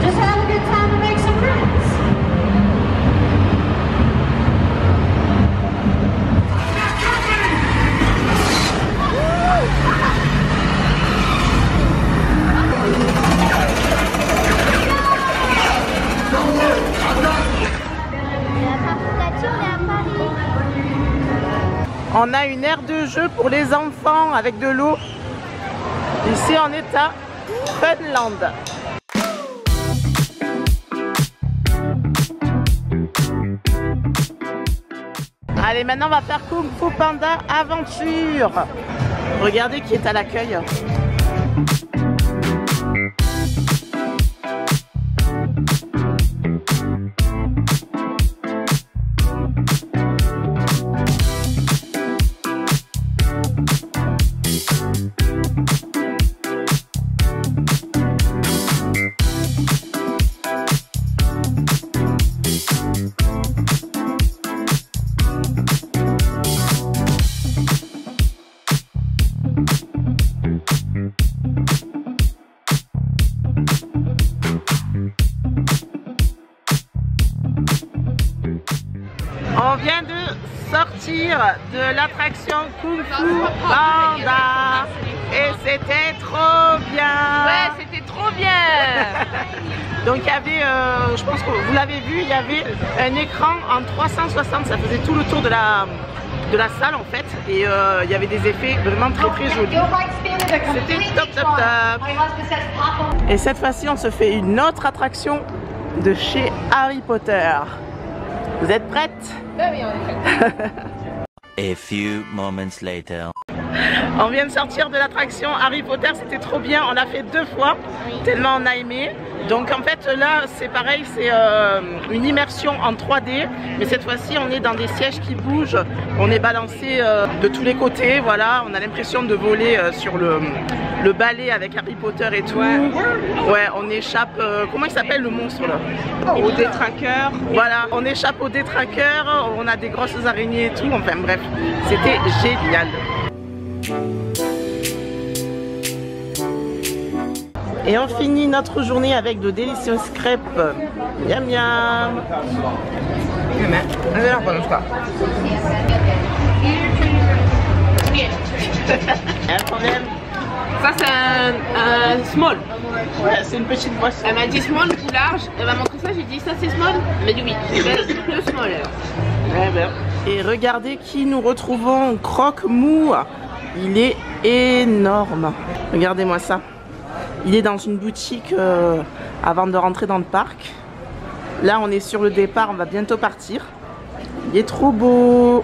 Just have a good time and make some friends. On a une aire de jeu pour les enfants avec de l'eau. Ici on est à Funland. Allez, maintenant on va faire Kung Fu Panda Aventure. Regardez qui est à l'accueil. On vient de sortir de l'attraction Kung Fu Panda et c'était trop bien. Ouais, c'était trop bien. Donc il y avait, je pense que vous l'avez vu, il y avait un écran en 360, ça faisait tout le tour de de la salle en fait, et il y avait des effets vraiment très jolis. C'était top top top. Et cette fois-ci on se fait une autre attraction de chez Harry Potter. Vous êtes prêtes? Oui, on est prêtes. A few moments later. On vient de sortir de l'attraction Harry Potter, c'était trop bien, on l'a fait 2 fois, tellement on a aimé. Donc en fait là c'est pareil, c'est une immersion en 3D, mais cette fois-ci on est dans des sièges qui bougent, on est balancé de tous les côtés, voilà, on a l'impression de voler sur le balai avec Harry Potter et tout. Ouais, on échappe, comment il s'appelle le monstre là? Au détraqueur. Voilà, on échappe au détraqueur, on a des grosses araignées et tout, enfin bref, c'était génial. Et on finit notre journée avec de délicieuses crêpes. Miam miam. Un problème? Ça c'est un small. Ouais, c'est une petite boisson. Elle m'a dit small ou large. Elle m'a montré ça, j'ai dit ça c'est small. Elle m'a dit oui, c'est le small alors. Ouais, ben. Et regardez qui nous retrouvons, Croque-Mou. Il est énorme. Regardez-moi ça. Il est dans une boutique avant de rentrer dans le parc. Là, on est sur le départ, on va bientôt partir. Il est trop beau.